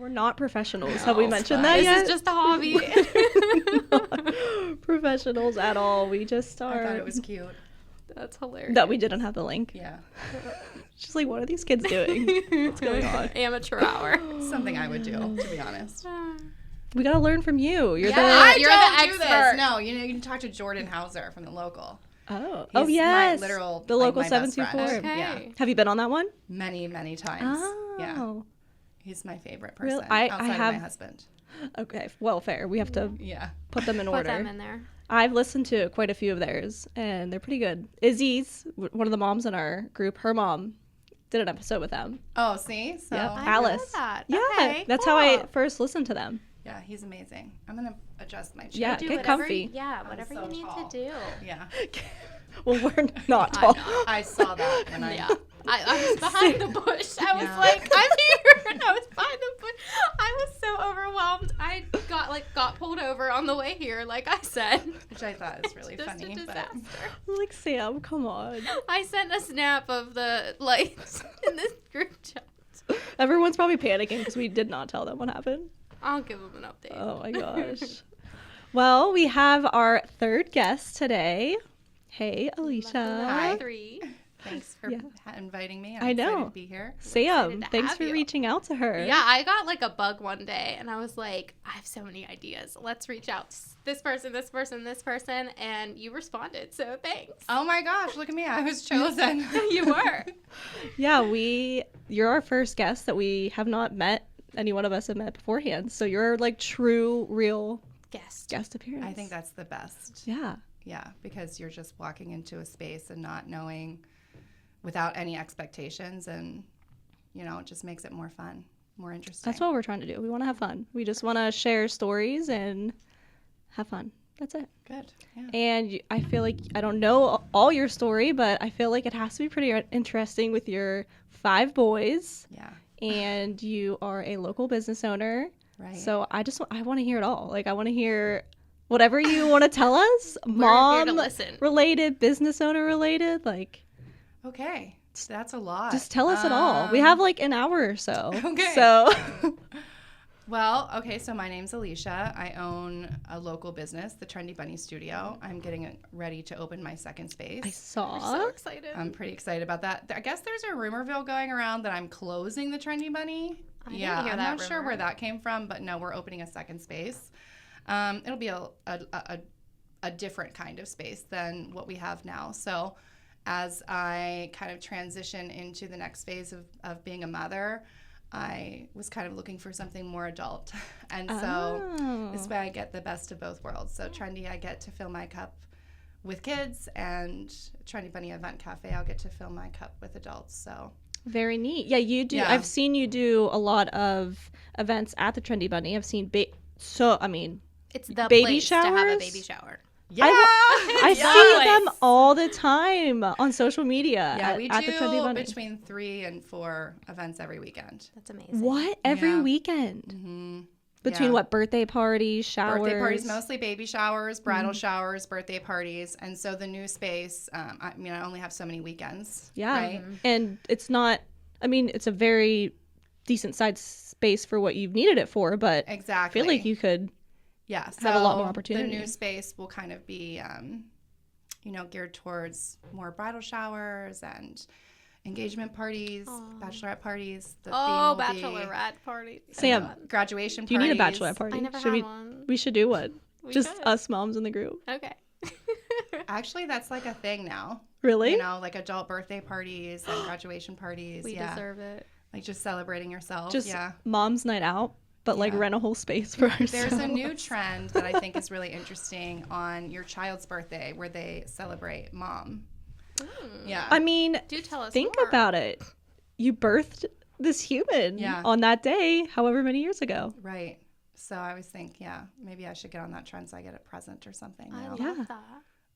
We're not professionals. Have we mentioned that this yet? This is just a hobby. Not professionals at all. We just are. I thought it was cute. That's hilarious. That we didn't have the link. Yeah. Just like, what are these kids doing? What's going on? Amateur hour. Something I would do, to be honest. We gotta learn from you. You're You're the don't do expert. this. No, you can talk to Jordan Hauser from the local. Oh He's yes, my literal, the like, local my best 724. friend. Okay. Yeah. Have you been on that one? Many times. Oh. Yeah. He's my favorite person Really? I outside have- of my husband. Okay, well, fair. We have to Yeah. put them in Put order. them in there. I've listened to quite a few of theirs, and they're pretty good. Izzy's, one of the moms in our group, her mom did an episode with them. Oh, see? So, Yep. I Alice. know that. Yeah, Okay, that's cool. how I first listened to them. yeah, he's amazing. I'm going to adjust my chair. Yeah, Do get whatever comfy. Whatever so you need tall. to do. Yeah. Well, we're not I tall. know. I saw that when I... Yeah. I was behind the bush. I was Yeah. like, I'm here. And I was behind the bush. I was so overwhelmed. I got pulled over on the way here, like I said. Which I thought was really Just funny. a But disaster. I'm like, Sam, come on. I sent a snap of the lights in this group chat. Everyone's probably panicking because we did not tell them what happened. I'll give them an update. Oh my gosh. Well, we have our third guest today. Hey, Alisha. Hi. 3. thanks for Yeah. inviting me. I I'm excited know. to be here. Sam, excited to thanks have for you. reaching out to her. Yeah, I got like a bug one day and I was like, I have so many ideas. Let's reach out to this person, this person, this person. And you responded. So thanks. Oh my gosh, look at me. I was chosen. You were. Yeah, you're our first guest that we have not met. Any one of us have met beforehand. So you're like true, real guest appearance. I think that's the best. Yeah. Yeah, because you're just walking into a space and not knowing, without any expectations, and, it just makes it more fun, more interesting. That's what we're trying to do. We want to have fun. We just want to share stories and have fun. That's it. Good. Yeah. And I feel like, I don't know all your story, but I feel like it has to be pretty interesting with your 5 boys. Yeah. And you are a local business owner. Right. So I want to hear it all. Like, I want to hear whatever you want to tell us. We're here Mom to listen. related, business owner related. Like, Okay. That's a lot. just tell us it all. We have like an hour or so. Okay. So Well, okay, so my name's Alisha. I own a local business, the Trendy Bunny Studio. I'm getting ready to open my second space. I saw. We're so excited. I'm pretty excited about that. I guess there's a rumorville going around that I'm closing the Trendy Bunny. I didn't Yeah, hear I'm that not sure rumor. where that came from, but no, we're opening a second space. It'll be a different kind of space than what we have now. So as I kind of transition into the next phase of being a mother, I was kind of looking for something more adult. And so this way I get the best of both worlds. So Trendy, I get to fill my cup with kids, and Trendy Bunny Event Cafe, I'll get to fill my cup with adults. So Very neat. Yeah, you do. Yeah. I've seen you do a lot of events at the Trendy Bunny. I've seen It's the baby place to have a showers? baby shower. yeah, I Yes. see them all the time on social media yeah, we at the Trendy do Bunny. between 3 and 4 events every weekend. That's amazing. What? Every Yeah. weekend? Mm-hmm. Between Yeah. what? Birthday parties, showers? Birthday parties, mostly baby showers, bridal showers, birthday parties. And so the new space, I only have so many weekends. Yeah. Right? And it's not, it's a very decent sized space for what you've needed it for, but Exactly. I feel like you could. Yeah, have a lot more so opportunity. The new space will kind of be, geared towards more bridal showers and engagement parties, bachelorette parties. The Oh, theme will be, bachelorette party. Sam, graduation do you parties. need a bachelorette party? I never Should had we? one. We should do one. We Just should. us moms in the group. Okay. Actually, that's like a thing now. Really? Like adult birthday parties and graduation parties. We yeah. deserve it. Like just celebrating yourself. Just yeah. mom's night out, but like Yeah. rent a whole space for ourselves. There's a new trend that I think is really interesting on your child's birthday where they celebrate mom. Yeah. Do tell us think more. about it. You birthed this human Yeah. on that day, however many years ago. Right. So I always think, maybe I should get on that trend so I get a present or something. I know? love Yeah. that.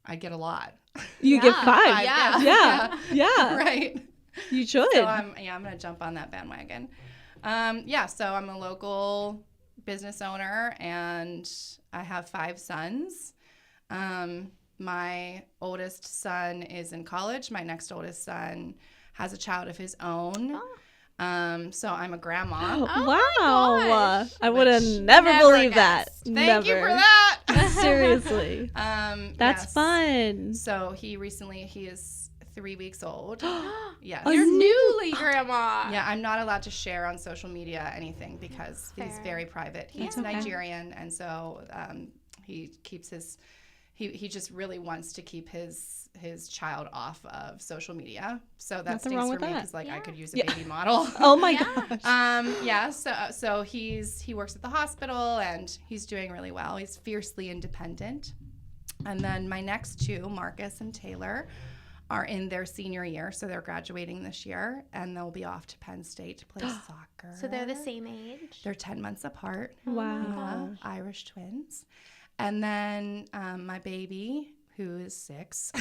I'd get a lot. You get Yeah. 5. Yeah. Yeah. Right. You should. So I'm going to jump on that bandwagon. So I'm a local business owner and I have 5 sons. My oldest son is in college. My next oldest son has a child of his own. So I'm a grandma. Oh wow. my gosh. I would have Which never never believed that. guessed. Thank you Never. for that. Seriously. That's yes. fun. So he is 3 weeks old. Yes. Oh, You're newly grandma. Yeah, I'm not allowed to share on social media anything because he's Fair. very private. He's okay. Nigerian, and so he keeps his. He just really wants to keep his child off of social media. So that Nothing stinks wrong for with me that. because like I Yeah. could use a Yeah. baby model. Oh my Yeah. gosh. Yeah. So he works at the hospital and he's doing really well. He's fiercely independent. And then my next two, Marcus and Taylor, are in their senior year, so they're graduating this year, and they'll be off to Penn State to play soccer. So they're the same age? They're 10 months apart. Wow. Irish twins. And then my baby, who is 6,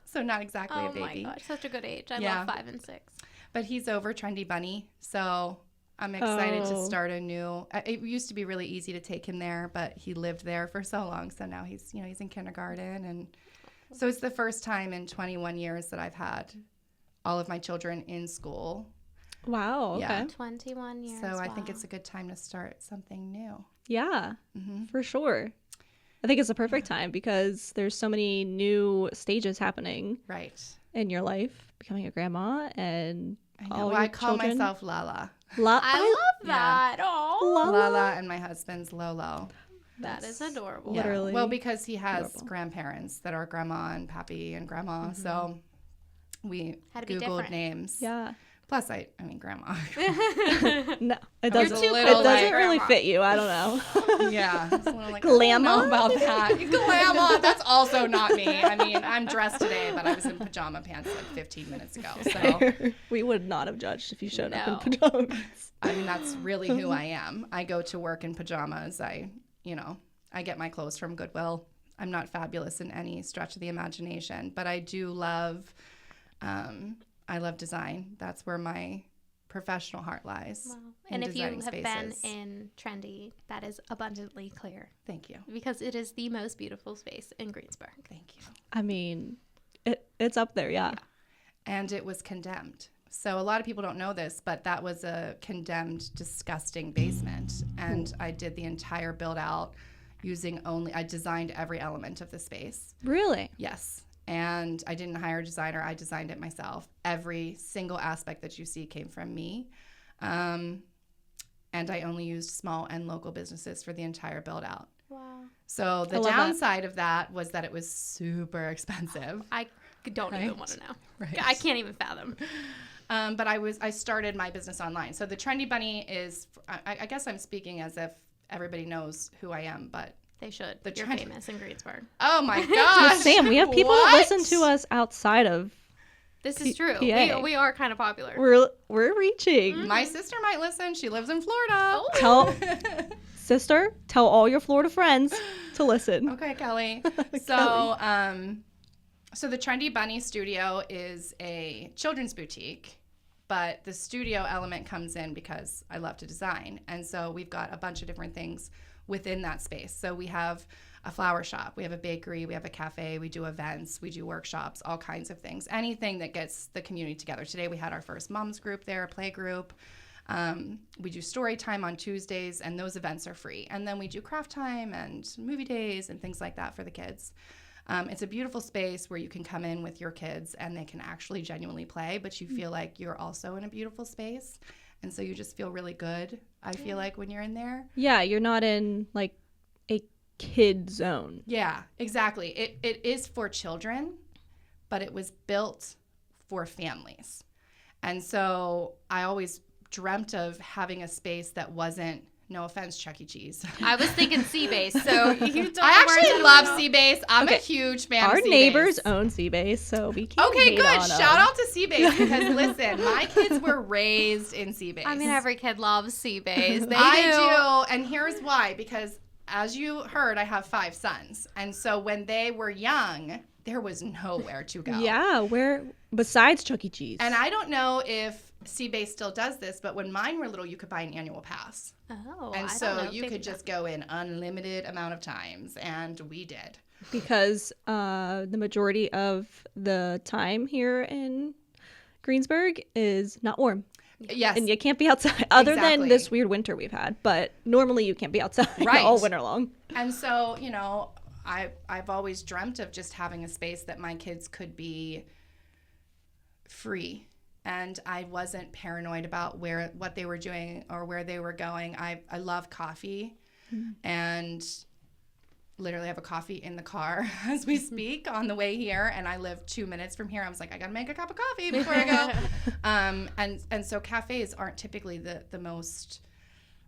so not exactly a Oh my baby, gosh, such a good age. I Yeah. love 5 and 6. but he's over Trendy Bunny, so I'm excited to Oh. start a new. It used to be really easy to take him there, but he lived there for so long, so now he's in kindergarten, and so it's the first time in 21 years that I've had all of my children in school. Wow. Okay. Yeah. 21 years. So I think wow. it's a good time to start something new. Yeah, Mm-hmm. for sure. I think it's a perfect time because there's so many new stages happening Right. in your life, becoming a grandma and I know. all Well, your I call children. myself Lala. I love Yeah. that. Oh, Lala and my husband's Lolo. that is adorable. Yeah. Literally Well, because he has adorable. grandparents that are grandma and pappy and grandma, so we Had to be Googled different. names. Yeah. Plus, I mean, grandma. No, it was doesn't. a It little doesn't like really grandma. fit you. I don't know. Yeah. It's a little like, I don't Glamour? know about that. Glamour. That's also not me. I mean, I'm dressed today, but I was in pajama pants like 15 minutes ago. So, We would not have judged if you showed up in No. pajamas. I mean, that's really who I am. I go to work in pajamas. I get my clothes from Goodwill. I'm not fabulous in any stretch of the imagination, but I do love, I love design. That's where my professional heart lies. Wow. in And if you designing have been spaces. in Trendy, that is abundantly clear Thank you. because it is the most beautiful space in Greensburg. Thank you. I mean, it's up there. Yeah. And it was condemned. So a lot of people don't know this, but that was a condemned, disgusting basement. And I did the entire build out I designed every element of the space. Really? Yes. And I didn't hire a designer. I designed it myself. Every single aspect that you see came from me. And I only used small and local businesses for the entire build out. Wow. So the I love that. downside of that was that it was super expensive. I don't even Right. want to know. Right. I can't even fathom. But I started my business online. So the Trendy Bunny is, I guess I'm speaking as if everybody knows who I am, but They should. The You're trend- famous in Greensburg. oh my gosh. Sam, we have people that What? listen to us outside of. This is true. PA. We are kind of popular. We're reaching. My sister might listen. She lives in Florida. Tell sister, tell all your Florida friends to listen. Okay, Kelly. So, so the Trendy Bunny Studio is a children's boutique, but the studio element comes in because I love to design. And so we've got a bunch of different things within that space. So we have a flower shop, we have a bakery, we have a cafe, we do events, we do workshops, all kinds of things. Anything that gets the community together. Today we had our first moms group there, a play group. We do story time on Tuesdays, and those events are free. And then we do craft time and movie days and things like that for the kids. It's a beautiful space where you can come in with your kids and they can actually genuinely play, but you feel like you're also in a beautiful space. And so you just feel really good, I feel like, when you're in there. Yeah, you're not in like a kid zone. Yeah, exactly. It is for children, but it was built for families. And so I always dreamt of having a space that wasn't, no offense, Chuck E. Cheese. I was thinking Sea-Base, so you don't I actually love Seabase. I'm a Okay. huge fan Our of Seabase. neighbors own Seabase, so we can't. Okay, hate good. on Shout them. out to Seabase because listen, my kids were raised in Seabase. I mean, every kid loves Sea-Base. They I do, and here's why. Because as you heard, I have 5 sons, and so when they were young, there was nowhere to go. Yeah, where besides Chuck E. Cheese. And I don't know if Seabase still does this, but when mine were little, you could buy an annual pass. Oh, And I so don't know if you they could do just go in unlimited amount of times, and we did. because the majority of the time here in Greensburg is not warm. Yes. And you can't be outside other than Exactly. this weird winter we've had. But normally you can't be outside Right. all winter long. And so, you know, I've always dreamt of just having a space that my kids could be free. And I wasn't paranoid about what they were doing or where they were going. I love coffee and literally have a coffee in the car as we speak on the way here. And I live 2 minutes from here. I was like, I got to make a cup of coffee before I go. And so cafes aren't typically the most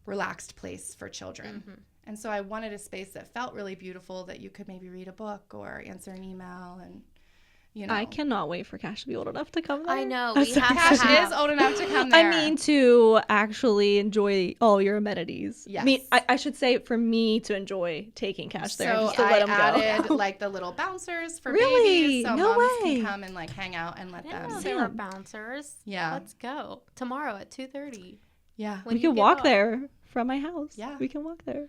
relaxed place for children. And so I wanted a space that felt really beautiful, that you could maybe read a book or answer an email. And, you know. I cannot wait for Cash to be old enough to come there. I know. We have Cash to have. is old enough to come there. I mean, to actually enjoy all your amenities. Yes. I mean, I should say for me to enjoy taking Cash there, So just to I let him added go. like the little bouncers for Really? babies, so No moms way. can come and like hang out and let I didn't know them. there were Damn. bouncers. Yeah. Let's go. Tomorrow at 2:30. Yeah, When We you can get walk off. there from my house. Yeah. We can walk there.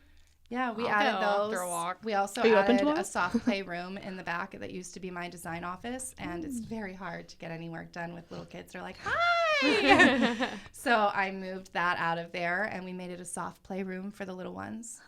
yeah. We I'll added go after those. a walk. We also Are you open added tomorrow? a soft play room in the back that used to be my design office, and it's very hard to get any work done with little kids. They're like, hi. So I moved that out of there, and we made it a soft play room for the little ones.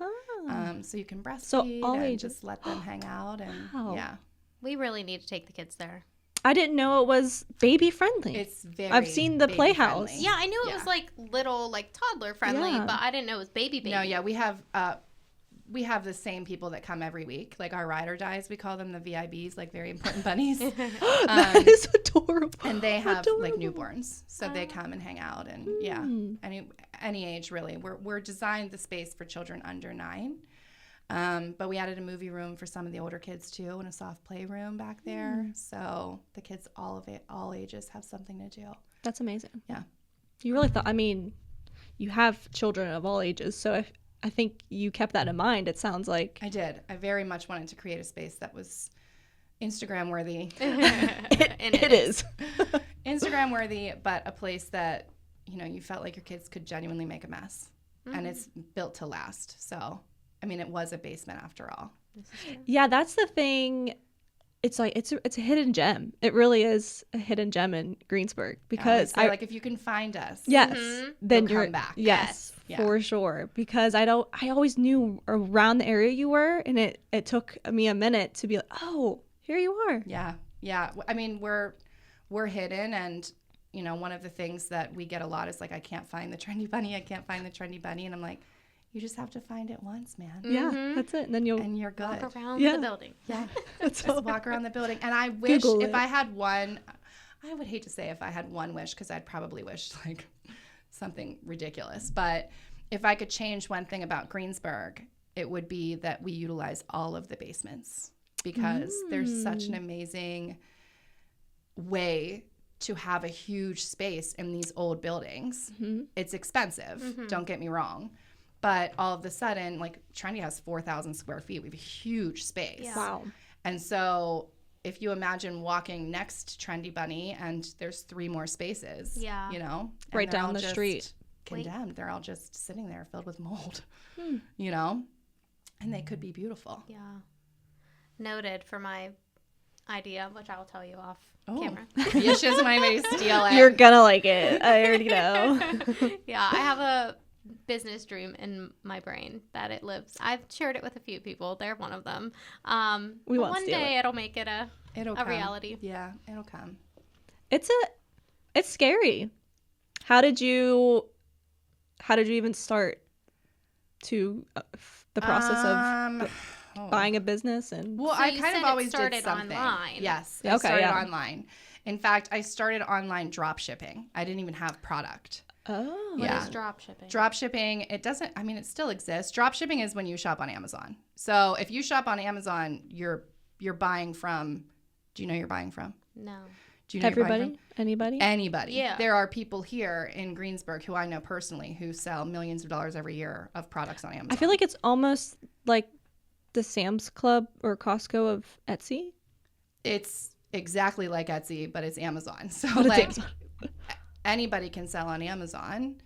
So you can breastfeed all and ages. just let them hang out, and Wow. yeah, We really need to take the kids there. I didn't know it was baby friendly. it's very. I've seen the baby Playhouse. friendly. Yeah, I knew it Yeah. was like little, like toddler friendly, Yeah. but I didn't know it was baby. No, yeah, we have the same people that come every week. Like our ride or dies, we call them the VIBs, like very important bunnies. That is adorable. And they have like Adorable. newborns, so they come and hang out, and yeah, any age really. We're designed the space for children under 9, but we added a movie room for some of the older kids too, and a soft play room back there, so the kids all ages have something to do. That's amazing. Yeah. You really thought, I mean, you have children of all ages, so I think you kept that in mind. It sounds like I did. I very much wanted to create a space that was Instagram worthy. it is. Instagram worthy, but a place that, you know, you felt like your kids could genuinely make a mess. And it's built to last. So, I mean, it was a basement after all. Yeah, that's the thing. It's like it's a hidden gem. It really is a hidden gem in Greensburg because I like if you can find us. yes, then You'll you're come back. Yes, Yes. for sure. Because I always knew around the area you were, and it took me a minute to be like, oh, here you are. Yeah. Yeah. I mean, we're hidden, and you know, one of the things that we get a lot is like, I can't find the Trendy Bunny. I can't find the Trendy Bunny. And I'm like, you just have to find it once, man. Yeah, that's it. And then you'll And you're good. Walk around Yeah. the building. Yeah. that's Just walk around the building. And I wish Google if it. I had one, I would hate to say if I had one wish, because I'd probably wish like something ridiculous. But if I could change one thing about Greensburg, it would be that we utilize all of the basements, because there's such an amazing way to have a huge space in these old buildings. It's expensive, don't get me wrong. But all of a sudden, like Trendy has 4,000 square feet. We have a huge space. Yeah. wow. And so if you imagine walking next to Trendy Bunny and there's 3 more spaces, Yeah. you know, and Right they're down all the just street. condemned. They're all just sitting there filled with mold, you know, and they could be beautiful. Yeah. Noted for my idea, which I'll tell you off Oh. camera. You just might maybe steal it. You're gonna like it. I already know. Yeah, I have a business dream in my brain that it lives. I've shared it with a few people. They're one of them. We but won't one steal day it'll make it It'll a come. reality. Yeah, it'll come. It's scary. How did you even start to the process of buying a business and Well, So I you kind said of it always did started something. online. Yes, Yeah, I okay, started yeah. online. In fact, I started online drop shipping. I didn't even have product. oh What Yeah. is drop shipping? Drop shipping, it doesn't, I mean, it still exists. Drop shipping is when you shop on Amazon. So if you shop on Amazon, you're buying from, do you know who you're buying from? No. Do you know who you're buying everybody anybody from? Anybody. Yeah. There are people here in Greensburg who I know personally who sell millions of dollars every year of products on Amazon. I feel like it's almost like the Sam's Club or Costco of Etsy. it's exactly like Etsy, but it's Amazon. So But it's like Amazon. anybody can sell on Amazon.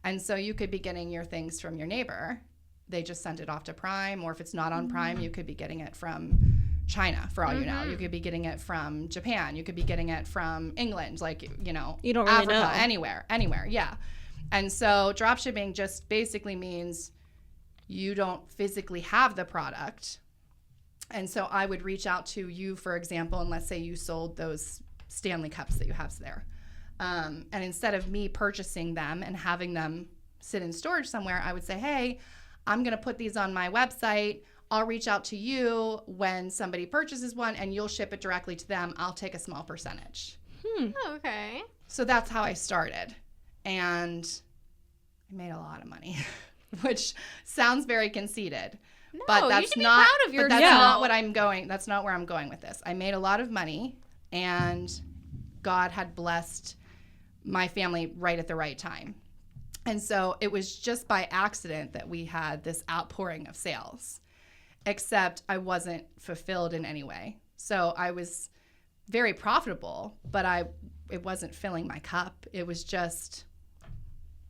And so you could be getting your things from your neighbor. They just sent it off to Prime, or if it's not on Prime, you could be getting it from China for all you know. You could be getting it from Japan. You could be getting it from England, like, you know, You don't really Africa, know. anywhere. Yeah. And so drop shipping just basically means you don't physically have the product. And so I would reach out to you, for example, and let's say you sold those Stanley cups that you have there. And instead of me purchasing them and having them sit in storage somewhere, I would say, hey, I'm going to put these on my website. I'll reach out to you when somebody purchases one and you'll ship it directly to them. I'll take a small percentage. Okay. So that's how I started. And I made a lot of money, which sounds very conceited. No, but that's you should be not, proud of but that's yourself. not what I'm going. That's not where I'm going with this. I made a lot of money, and God had blessed my family right at the right time. And so it was just by accident that we had this outpouring of sales, except I wasn't fulfilled in any way. So I was very profitable, but it wasn't filling my cup. It was just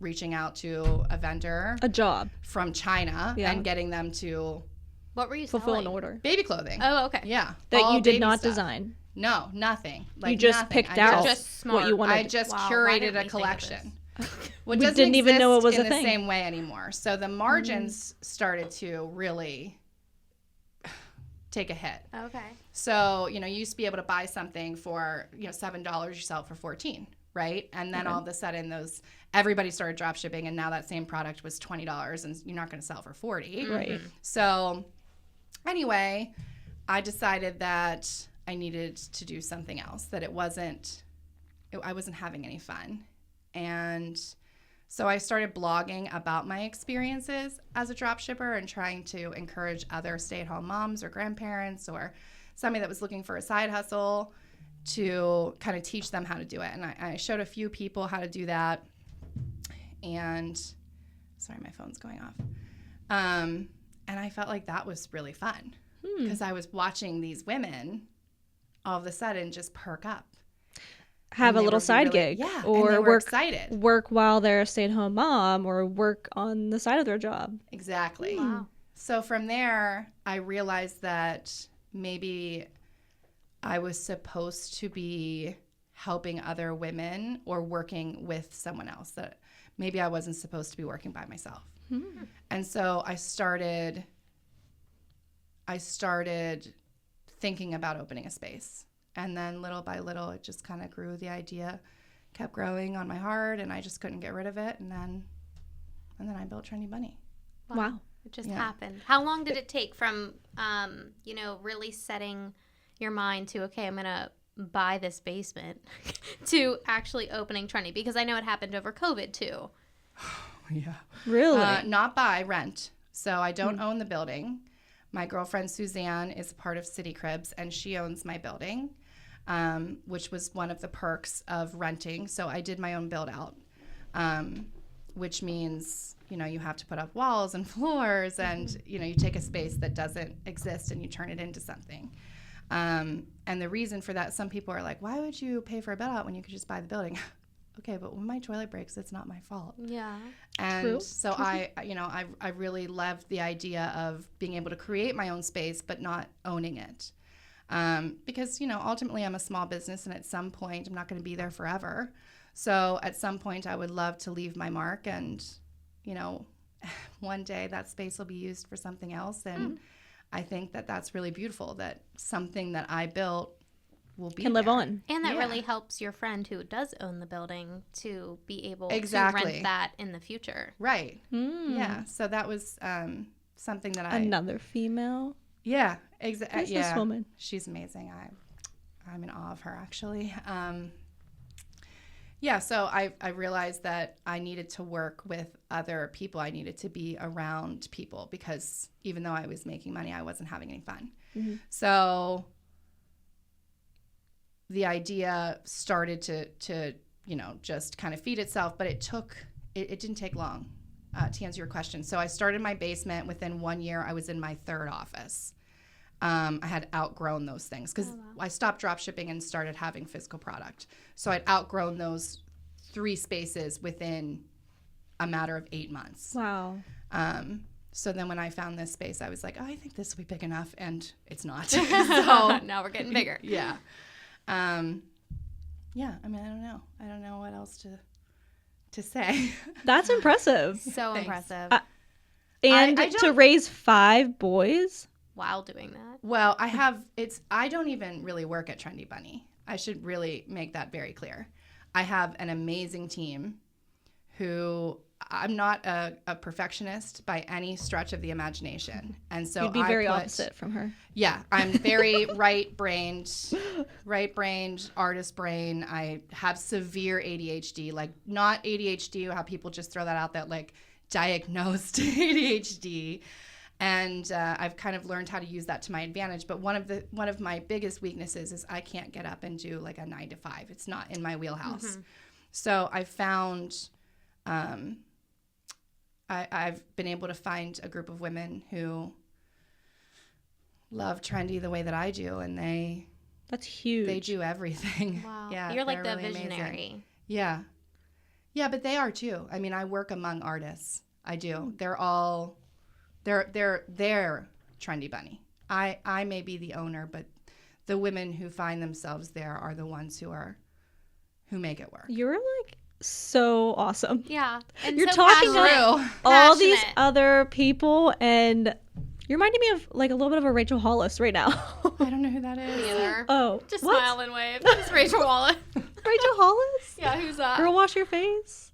reaching out to a vendor, A job. from China, Yeah. and getting them to What were you Fulfill selling? an order. baby clothing. Oh, okay. Yeah. That all you did baby not stuff. design. No, nothing. Like You just nothing. picked I out Just smart. what you wanted. I just Wow, why curated didn't we a think of collection. this? Which We doesn't didn't even know it exist was a in thing. the same way anymore. So the margins started to really take a hit. Okay. So, you used to be able to buy something for, $7, you sell it for 14, right? And then all of a sudden everybody started drop shipping, and now that same product was $20 and you're not going to sell for 40. Right. So anyway, I decided that I needed to do something else, that I wasn't having any fun. And so I started blogging about my experiences as a drop shipper and trying to encourage other stay-at-home moms or grandparents or somebody that was looking for a side hustle to kind of teach them how to do it. And I showed a few people how to do that. And sorry, my phone's going off. And I felt like that was really fun because I was watching these women all of a sudden just perk up. Have And a they little were side really- gig. Yeah, Or and they were work excited. work while they're a stay-at-home mom, or work on the side of their job. Exactly. Wow. So from there, I realized that maybe I was supposed to be helping other women or working with someone else, that maybe I wasn't supposed to be working by myself. And so I started thinking about opening a space. And then little by little, it just kind of grew. The idea kept growing on my heart, and I just couldn't get rid of it. And then I built Trendy Bunny. Wow. It just Yeah. happened. How long did it take from, really setting your mind to, okay, I'm going to buy this basement to actually opening Trendy? Because I know it happened over COVID too. Yeah. Really? Not buy, rent. So I don't own the building. My girlfriend Suzanne is part of City Cribs, and she owns my building, which was one of the perks of renting. So I did my own build out, which means, you have to put up walls and floors, and, you take a space that doesn't exist and you turn it into something. And the reason for that, some people are like, why would you pay for a build out when you could just buy the building? Okay, but when my toilet breaks, it's not my fault. Yeah. And True. so I really loved the idea of being able to create my own space, but not owning it. Because, ultimately I'm a small business, and at some point I'm not going to be there forever. So at some point I would love to leave my mark, and, one day that space will be used for something else. And I think that that's really beautiful, that something that I built will be Can live there. on. And that Yeah. really helps your friend who does own the building to be able to Exactly. rent that in the future. Right. Mm. Yeah. So that was something that Another female Yeah, exactly. Yeah, businesswoman. she's amazing. I'm in awe of her, actually. Yeah, so I realized that I needed to work with other people. I needed to be around people, because even though I was making money, I wasn't having any fun. Mm-hmm. So the idea started to just kind of feed itself, but it didn't take long to answer your question. So I started my basement. Within 1 year, I was in my third office. I had outgrown those things because I stopped drop shipping and started having physical product. So I'd outgrown those 3 spaces within a matter of 8 months. Wow. So then when I found this space, I was like, oh, I think this will be big enough, and it's not. So So now we're getting bigger. yeah. Yeah, I mean, I don't know what else to say. That's impressive. So Thanks. impressive. And I to don't- raise 5 boys. While doing that. Well, I don't even really work at Trendy Bunny. I should really make that very clear. I have an amazing team who I'm not a perfectionist by any stretch of the imagination. And so You'd be very opposite from her. Yeah, I'm very right-brained, artist brain. I have severe ADHD, like not ADHD, how people just throw that out there, like diagnosed ADHD. And I've kind of learned how to use that to my advantage. But one of my biggest weaknesses is I can't get up and do like a 9 to 5. It's not in my wheelhouse. Mm-hmm. So I found I've been able to find a group of women who love trendy the way that I do, and That's huge. they do everything. Wow. Yeah, You're like they're the really visionary. amazing. Yeah, but they are too. I mean, I work among artists. I do. They're all they're Trendy Bunny. I may be the owner, but the women who find themselves there are the ones who make it work. You're like so awesome. Yeah. And You're so talking passionate. to all these Passionate. other people, and you're reminding me of like a little bit of a Rachel Hollis right now. I don't know who that is. Either. Oh, Just what? smile and wave. It's Rachel Wallace. Rachel Hollis? Yeah, who's that? Girl, wash your face.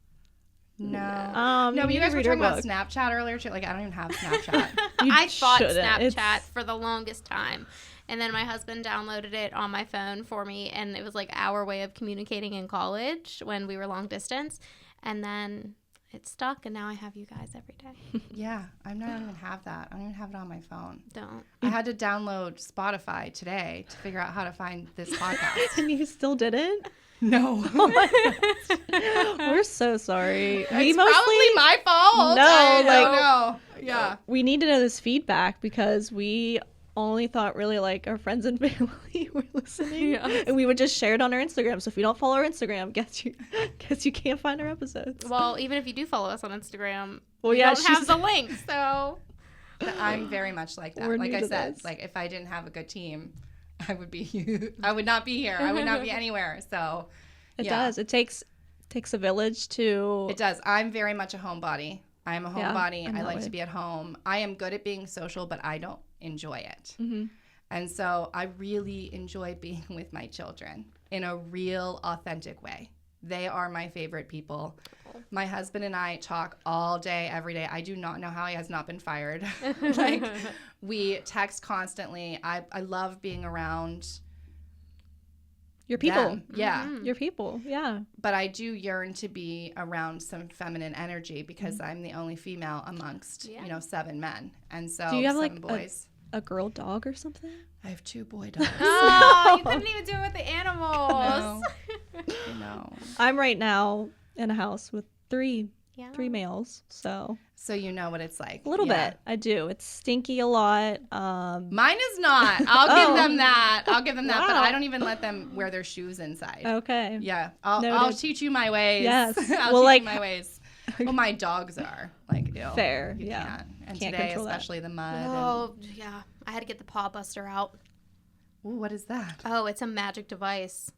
No. No, No, but you need guys to were read her talking about book. Snapchat earlier too. Like, I don't even have Snapchat. You I fought shouldn't. Snapchat It's- for the longest time. And then my husband downloaded it on my phone for me. And it was like our way of communicating in college when we were long distance. And then it stuck. And now I have you guys every day. Yeah, I don't even have that. I don't even have it on my phone. Don't. I had to download Spotify today to figure out how to find this podcast. And you still didn't? No. We're so sorry. It's probably my fault. No, I like- don't know. Yeah. We need to know this feedback because we only thought really like our friends and family were listening, Yes. and we would just share it on our Instagram. So if you don't follow our Instagram, guess you can't find our episodes. Well, even if you do follow us on Instagram, Well, we yeah, don't have she's- the link. So I'm very much like that. We're Like new I to said, this. like if I didn't have a good team, I would not be here. I would not be anywhere. So It yeah. does. It takes a village to. It does. I'm very much a homebody. I am a Yeah, homebody. I'm I that like way. to be at home. I am good at being social, but I don't enjoy it. Mhm. And so I really enjoy being with my children in a real, authentic way. They are my favorite people. My husband and I talk all day, every day. I do not know how he has not been fired. Like, we text constantly. I love being around Your people. them. Yeah. Your people. Yeah. But I do yearn to be around some feminine energy because I'm the only female amongst, Yeah. 7 men. And so Do you have 7 like boys. a girl dog or something? I have 2 boy dogs. oh, you couldn't even do it with the animals. No. I'm right now in a house with 3 Yeah. males, so So you know what it's like. a little Yeah. bit. I do. It's stinky a lot. Mine is not. I'll give them that. But Wow. I don't even let them wear their shoes inside. Okay. Yeah. I'll Noted. teach you my ways. Yes. I'll Well, teach like- you my ways. Well, my dogs are like, ew. Fair, You yeah. can't. And Can't today, control that. especially the mud. Oh, yeah. I had to get the paw buster out. And, ooh, what is that? Oh, it's a magic device.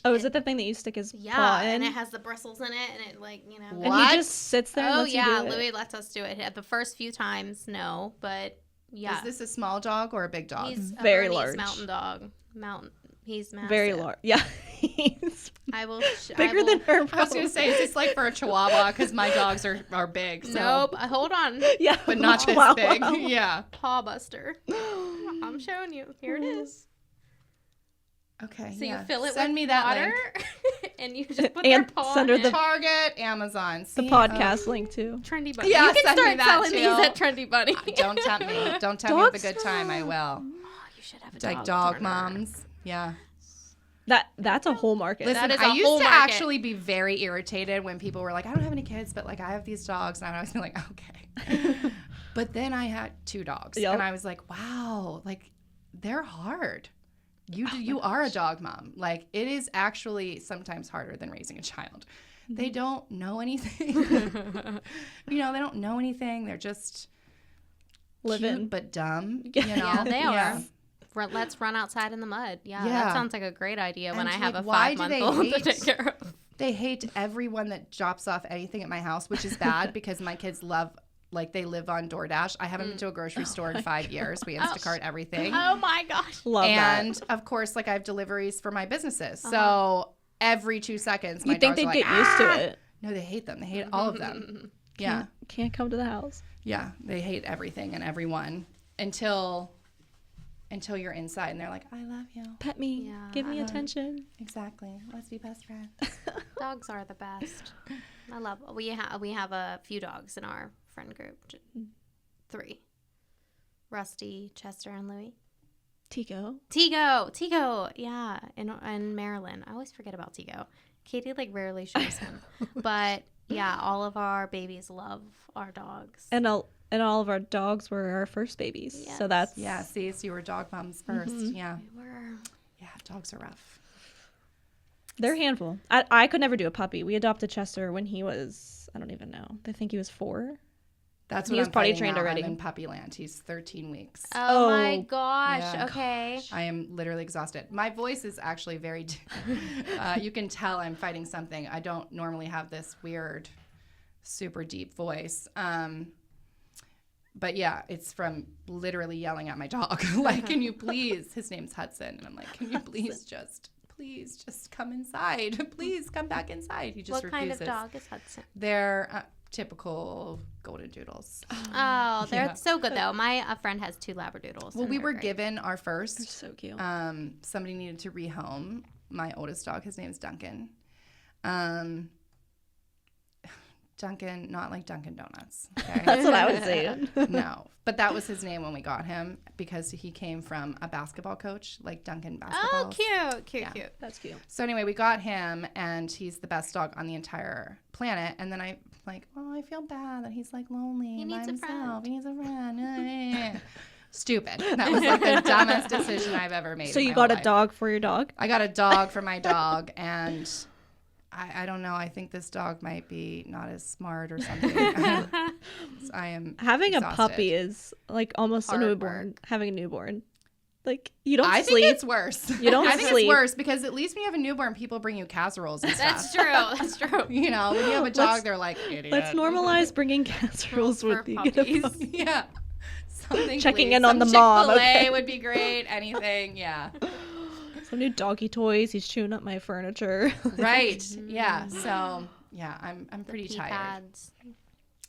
Oh, is it the thing that you stick his Yeah, paw in? and it has the bristles in it, and it And What? he just sits there and Oh lets yeah, you do it. Louis lets us do it. At the first few times, no, but yeah, Is this a small dog or a big dog? he's Very a Bernese large. mountain dog. He's massive. Very large. Yeah. He's I will. bigger than her. I was probably. going to say, is this like for a Chihuahua? Because my dogs are big. So. Nope. Hold on. Yeah. But not this Wow, big. wow. Yeah. Paw buster. I'm showing you. Here it is. Okay. So yeah. you fill it Send with me that water, link. and you just put their And paw send in her the- it. Target, Amazon. The See? podcast link too. Trendy Bunny. Yeah, you can send me start that selling too. these at Trendy Bunny. Don't tempt me. Don't tempt me with a Dogs good time. I will. Oh, you should have a It's like dog dog corner. moms. Yeah. That's a whole market. Listen, That is I a used whole to market. actually be very irritated when people were like, I don't have any kids, but like I have these dogs. And I was like, okay. But then I had 2 dogs. Yep. And I was like, wow, like they're hard. You are a dog mom. Like it is actually sometimes harder than raising a child. They don't know anything. They don't know anything. They're just Living. cute but dumb. Yeah, they are. Let's run outside in the mud. Yeah, that sounds like a great idea when I have a 5-month-old to take care of. They hate everyone that drops off anything at my house, which is bad because my kids they live on DoorDash. I haven't been to a grocery store in 5 years. We Instacart everything. Oh my gosh. Love that. And of course, I have deliveries for my businesses. So every 2 seconds, my You'd think dogs they'd are get used to it. No, they hate them. They hate all of them. Yeah. Can't come to the house. Yeah. They hate everything and everyone until you're inside and they're like, I love you. Pet me. Yeah. Give me attention. Exactly. Let's be best friends. Dogs are the best. I love. We have a few dogs in our friend group. 3. Rusty, Chester, and Louie. Tico. Tico. Yeah, in Maryland. I always forget about Tico. Katie rarely shows him, but yeah, all of our babies love our dogs. And all of our dogs were our first babies. Yes. So that's So you were dog moms 1st. Yeah. We were. Yeah. Dogs are rough. they're a handful. I could never do a puppy. We adopted Chester when he was, I don't even know. I think he was 4. That's He what was I'm potty fighting trained now. already. I'm in puppy land. He's 13 weeks. Oh my Oh, gosh. yeah. Okay. I am literally exhausted. My voice is actually very, you can tell I'm fighting something. I don't normally have this weird, super deep voice. But yeah, it's from literally yelling at my dog. Can you please, his name's Hudson. And I'm like, can you please just come inside. Please come back inside. He just What refuses. kind of dog is Hudson? They're typical golden doodles. Oh, they're so good though. My friend has 2 Labradoodles. Well, and we they're were great. given our first. They're so cute. Somebody needed to rehome my oldest dog. His name is Duncan. Duncan, not like Dunkin' Donuts. Okay? That's what I was saying. No, but that was his name when we got him because he came from a basketball coach, like Duncan basketball. Oh, cute. Yeah. That's cute. So anyway, we got him, and he's the best dog on the entire planet. And then I I feel bad that he's lonely He by needs a himself. friend. He needs a friend. Stupid. That was the dumbest decision I've ever made. So in you my got whole a life. dog for your dog? I got a dog for my dog, and I don't know. I think this dog might be not as smart or something. I am Having exhausted. a puppy is almost Hard a newborn. Having a newborn. You don't I sleep. think it's worse. You don't I think sleep. it's worse because at least when you have a newborn, people bring you casseroles and stuff. That's true. That's true. When you have a dog, they're like, idiot. Let's normalize bringing casseroles For with you. Get a puppies. puppy. Yeah. Something Checking please. in on Some the mom, Chick-fil-A okay. would be great. Anything. Yeah. Some new doggy toys. He's chewing up my furniture. Right. Yeah. So yeah, I'm pretty Pee tired. pads.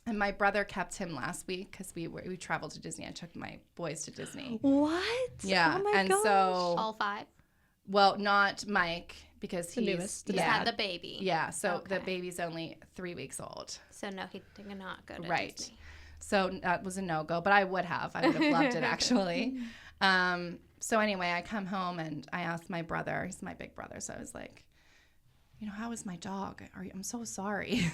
And my brother kept him last week because we traveled to Disney. I took my boys to Disney. What? Yeah. Oh my and gosh. so, All 5. well, not Mike because The he's newest, Just yeah. had the baby. Yeah. So the Okay. baby's only 3 weeks old. So no, he did not go to Right. Disney. So that was a no-go, but I would have loved it actually. So anyway, I come home and I asked my brother, he's my big brother. So I was like, how is my dog? I'm so sorry.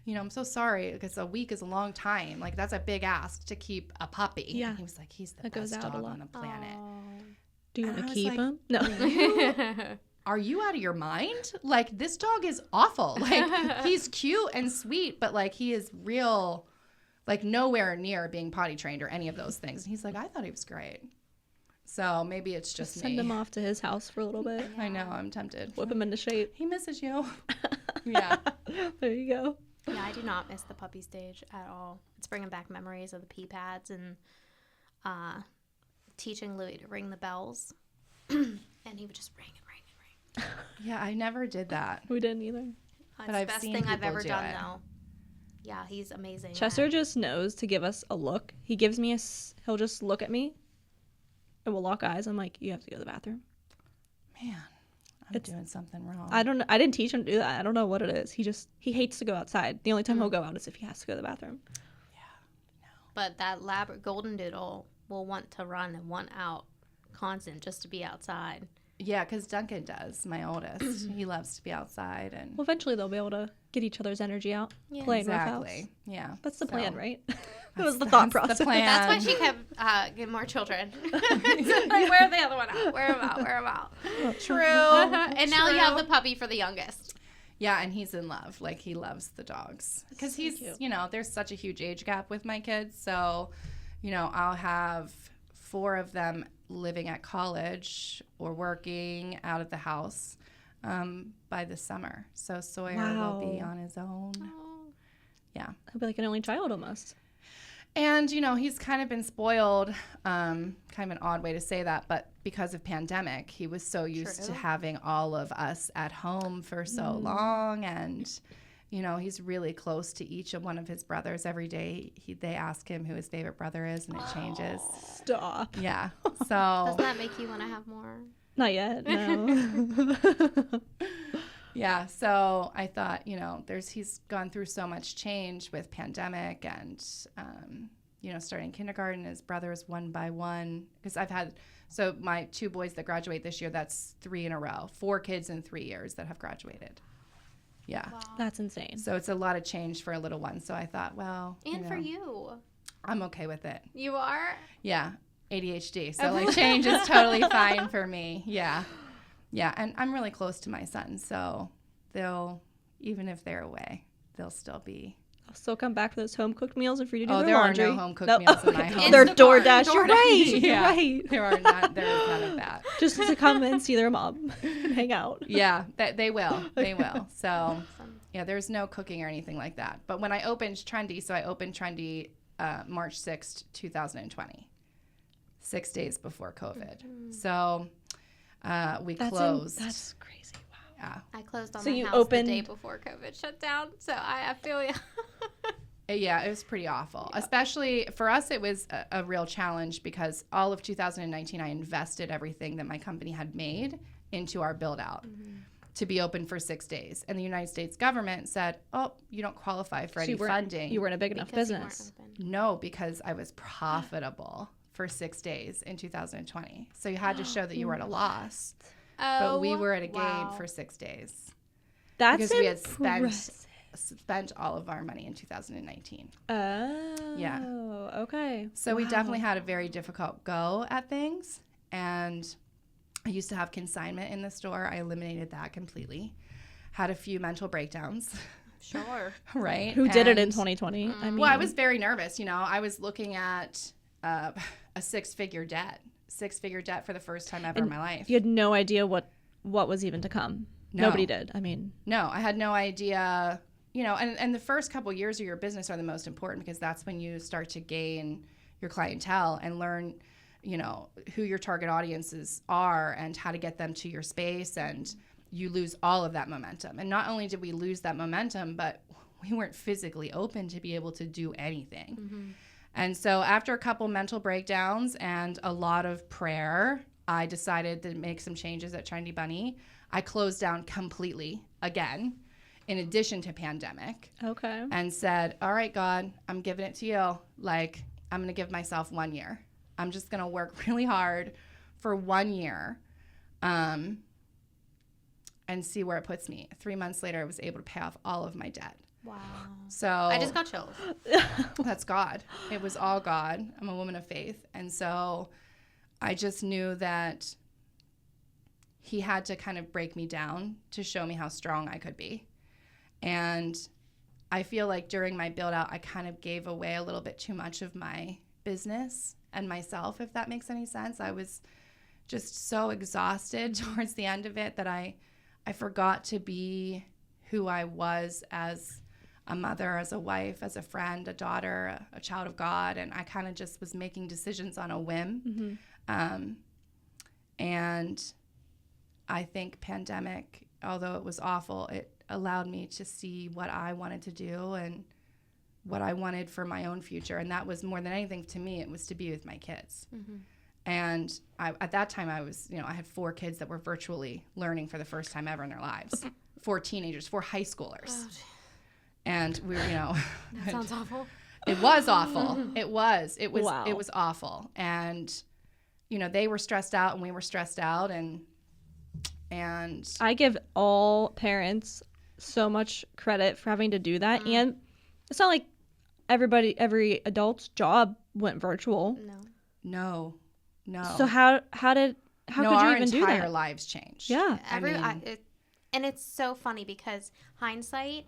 I'm so sorry because a week is a long time. That's a big ask to keep a puppy. Yeah. And he was like, he's the That goes best out a dog lot. on the planet. Do you And want I to was keep like, him? No. Are you out of your mind? This dog is awful. He's cute and sweet, but he is real, nowhere near being potty trained or any of those things. And he's like, I thought he was great. So maybe it's just Send me. him off to his house for a little bit. I know, I'm tempted. Whip him into shape. He misses you. Yeah. There you go. Yeah, I do not miss the puppy stage at all. It's bringing back memories of the pee pads and teaching Louis to ring the bells. And he would just ring and ring and ring. Yeah, I never did that. We didn't either. It's But the I've best seen thing I've people ever do done, it. though. Yeah, he's amazing. at Chester it. just knows to give us a look. He gives me he'll just look at me and we'll lock eyes. I'm like, you have to go to the bathroom. Man, I'm doing something wrong. I didn't teach him to do that. I don't know what it is. He hates to go outside. The only time he'll go out is if he has to go to the bathroom. But that golden doodle will want to run and want out constant just to be outside. Yeah, because Duncan does, my oldest. He loves to be outside. And Well, eventually they'll be able to get each other's energy out. Yeah. Playing exactly. roughhouse. Yeah. That's the plan, So, right? That was the thought that's process. the plan. That's why she kept getting more children. Where the other one out? Where him out? True. And now you have the puppy for the youngest. Yeah, and he's in love. Like, he loves the dogs. Because so he's, cute. you know, there's such a huge age gap with my kids. So, you know, I'll have 4 of them living at college or working out of the house by the summer. So Sawyer will be Wow. on his own. Oh. Yeah. He'll be like an only child almost. And, you know, he's kind of been spoiled, kind of an odd way to say that, but because of pandemic, he was so used to True. having all of us at home for so long. And, you know, he's really close to each of one of his brothers every day. They ask him who his favorite brother is, and it changes. Stop. Yeah. Does So, that make you want to have more? Not yet. No. yeah. So I thought, you know, he's gone through so much change with pandemic and, you know, starting kindergarten, his brothers one by one. Because so my 2 boys that graduate this year, that's 3 in a row, 4 kids in 3 years that have graduated. Yeah. Wow. That's insane. So it's a lot of change for a little one. So I thought, well, And for you. I'm okay with it. You are? Yeah. ADHD. So like change is totally fine for me. Yeah. Yeah. And I'm really close to my son. So even if they're away, they'll still be. I'll still come back for those home cooked meals and for you to do Oh, their there are laundry. no home cooked meals in my home. They're Instacart. DoorDash. You're DoorDash. right. You're Yeah. right. There is none of that. Just to come and see their mom and hang out. Yeah, they will. They will. So, Awesome. yeah, there's no cooking or anything like that. But when I opened Trendy, so I opened Trendy March 6th, 2020, 6 days before COVID. So we closed. That's crazy. Wow. Yeah. I closed on So my you house opened- the day before COVID shut down. So I feel you. Yeah, it was pretty awful. Especially for us, it was a real challenge because all of 2019, I invested everything that my company had made into our build out to be open for 6 days. And the United States government said, oh, you don't qualify for So any funding. You weren't a big enough Because you weren't business. open. No, because I was profitable for 6 days in 2020. So you had to show that you were at a loss. But we were at a gain for 6 days. That's Because we had impressive. spent all of our money in 2019. Oh. Yeah. Okay. So we Wow. definitely had a very difficult go at things. And I used to have consignment in the store. I eliminated that completely. Had a few mental breakdowns, Sure. right? Who did it in And- 2020? I mean, Well, I was very nervous. You know, I was looking at a 6-figure debt for the first time ever in my life. you had no idea what was even to come. No. Nobody did. I mean, No, I had no idea. You know, and the first couple years of your business are the most important because that's when you start to gain your clientele and learn, you know, who your target audiences are and how to get them to your space. And you lose all of that momentum. And not only did we lose that momentum, but we weren't physically open to be able to do anything. And so after a couple mental breakdowns and a lot of prayer, I decided to make some changes at Trendy Bunny. I closed down completely again, in addition to pandemic, okay. and said, all right, God, I'm giving it to you. Like, I'm going to give myself 1 year. I'm just going to work really hard for 1 year and see where it puts me. 3 months later, I was able to pay off all of my debt. Wow. So I just got chills. that's God. It was all God. I'm a woman of faith. And so I just knew that he had to kind of break me down to show me how strong I could be. And I feel like during my build out, I kind of gave away a little bit too much of my business and myself, if that makes any sense. I was just so exhausted towards the end of it that I forgot to be who I was as a mother, as a wife, as a friend, a daughter, a child of God. And I kind of just was making decisions on a whim. And I think pandemic, although it was awful, it allowed me to see what I wanted to do and what I wanted for my own future. And that was more than anything to me, it was to be with my kids. And at that time I was, I had 4 kids that were virtually learning for the first time ever in their lives. 4 teenagers, 4 high schoolers. Oh, And we were, that sounds awful. it was awful. It was Wow. it was awful. And, they were stressed out and we were stressed out and I give all parents so much credit for having to do that. And it's not like every adult's job went virtual. no. So how could you our even do entire that? lives changed. Yeah. And it's so funny because hindsight,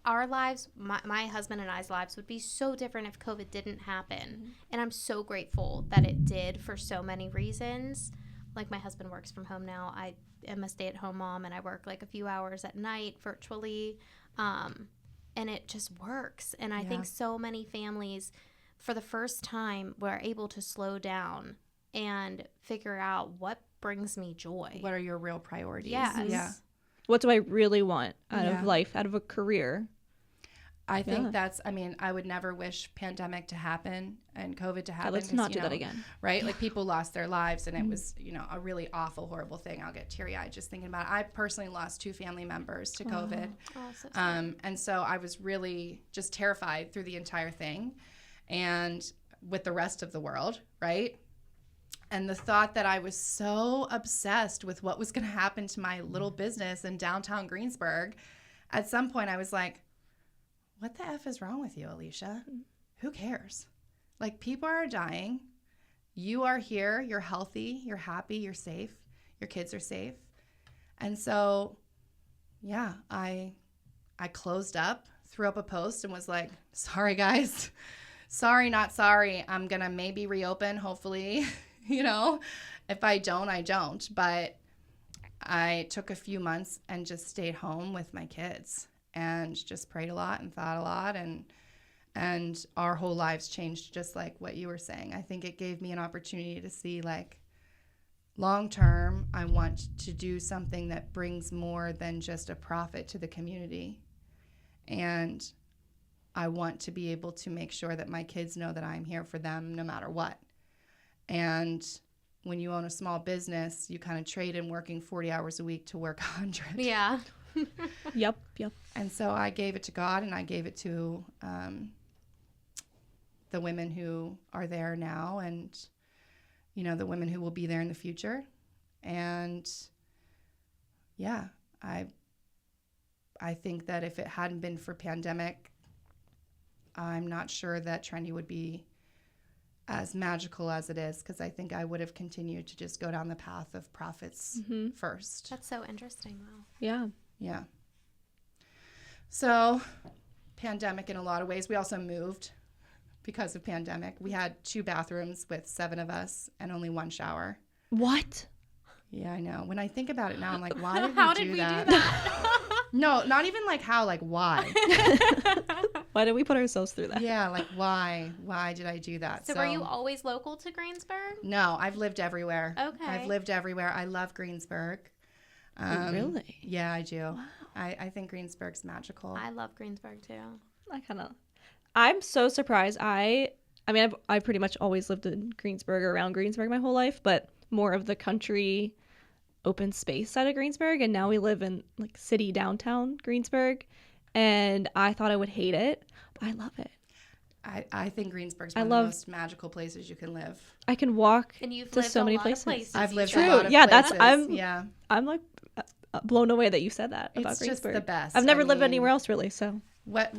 our lives, my husband and I's lives would be so different if COVID didn't happen. And I'm so grateful that it did for so many reasons. Like my husband works from home now. I am a stay-at-home mom, and I work like a few hours at night virtually. And it just works. And I think so many families, for the first time, were able to slow down and figure out what brings me joy. What are your real priorities? Yes. Yeah. What do I really want out of life, out of a career? I think that's, I mean, I would never wish pandemic to happen and COVID to happen. Let's not do that again. Right? Like people lost their lives and it was, a really awful, horrible thing. I'll get teary-eyed just thinking about it. I personally lost 2 family members to COVID. Oh, so sad. And so I was really just terrified through the entire thing and with the rest of the world, right? And the thought that I was so obsessed with what was going to happen to my little business in downtown Greensburg, at some point I was like, what the F is wrong with you, Alisha? Who cares? Like, people are dying. You are here. You're healthy. You're happy. You're safe. Your kids are safe. And so, yeah, I closed up, threw up a post and was like, sorry, guys. Sorry, not sorry. I'm going to maybe reopen, hopefully. If I don't, I don't. But I took a few months and just stayed home with my kids and just prayed a lot and thought a lot. And our whole lives changed, just like what you were saying. I think it gave me an opportunity to see, like, long term, I want to do something that brings more than just a profit to the community. And I want to be able to make sure that my kids know that I'm here for them no matter what. And when you own a small business, you kind of trade in working 40 hours a week to work 100. Yeah. Yep. And so I gave it to God, and I gave it to the women who are there now and, the women who will be there in the future. And, yeah, I think that if it hadn't been for pandemic, I'm not sure that Trendy would be as magical as it is, because I think I would have continued to just go down the path of profits first. That's so interesting, though. Yeah. Yeah. So, pandemic in a lot of ways. We also moved because of pandemic. We had 2 bathrooms with 7 of us and only 1 shower. What? Yeah, I know. When I think about it now, I'm like, why did How we did we do that? do that? No, not even like how, like why. Why did we put ourselves through that? Yeah, like why? Why did I do that? So were you always local to Greensburg? No, I've lived everywhere. Okay. I've lived everywhere. I love Greensburg. Really? Yeah, I do. Wow. I think Greensburg's magical. I love Greensburg, too. I'm so surprised. I mean, I've pretty much always lived in Greensburg or around Greensburg my whole life, but more of the country open space side of Greensburg. And now we live in like city downtown Greensburg. And I thought I would hate it, but I love it. I think Greensburg's one of the most magical places you can live. I can walk And you've to lived so a many lot places. of places. I've lived True. a lot of Yeah, places. I'm like blown away that you said that about It's Greensburg. just the best. I've never lived anywhere else really, so.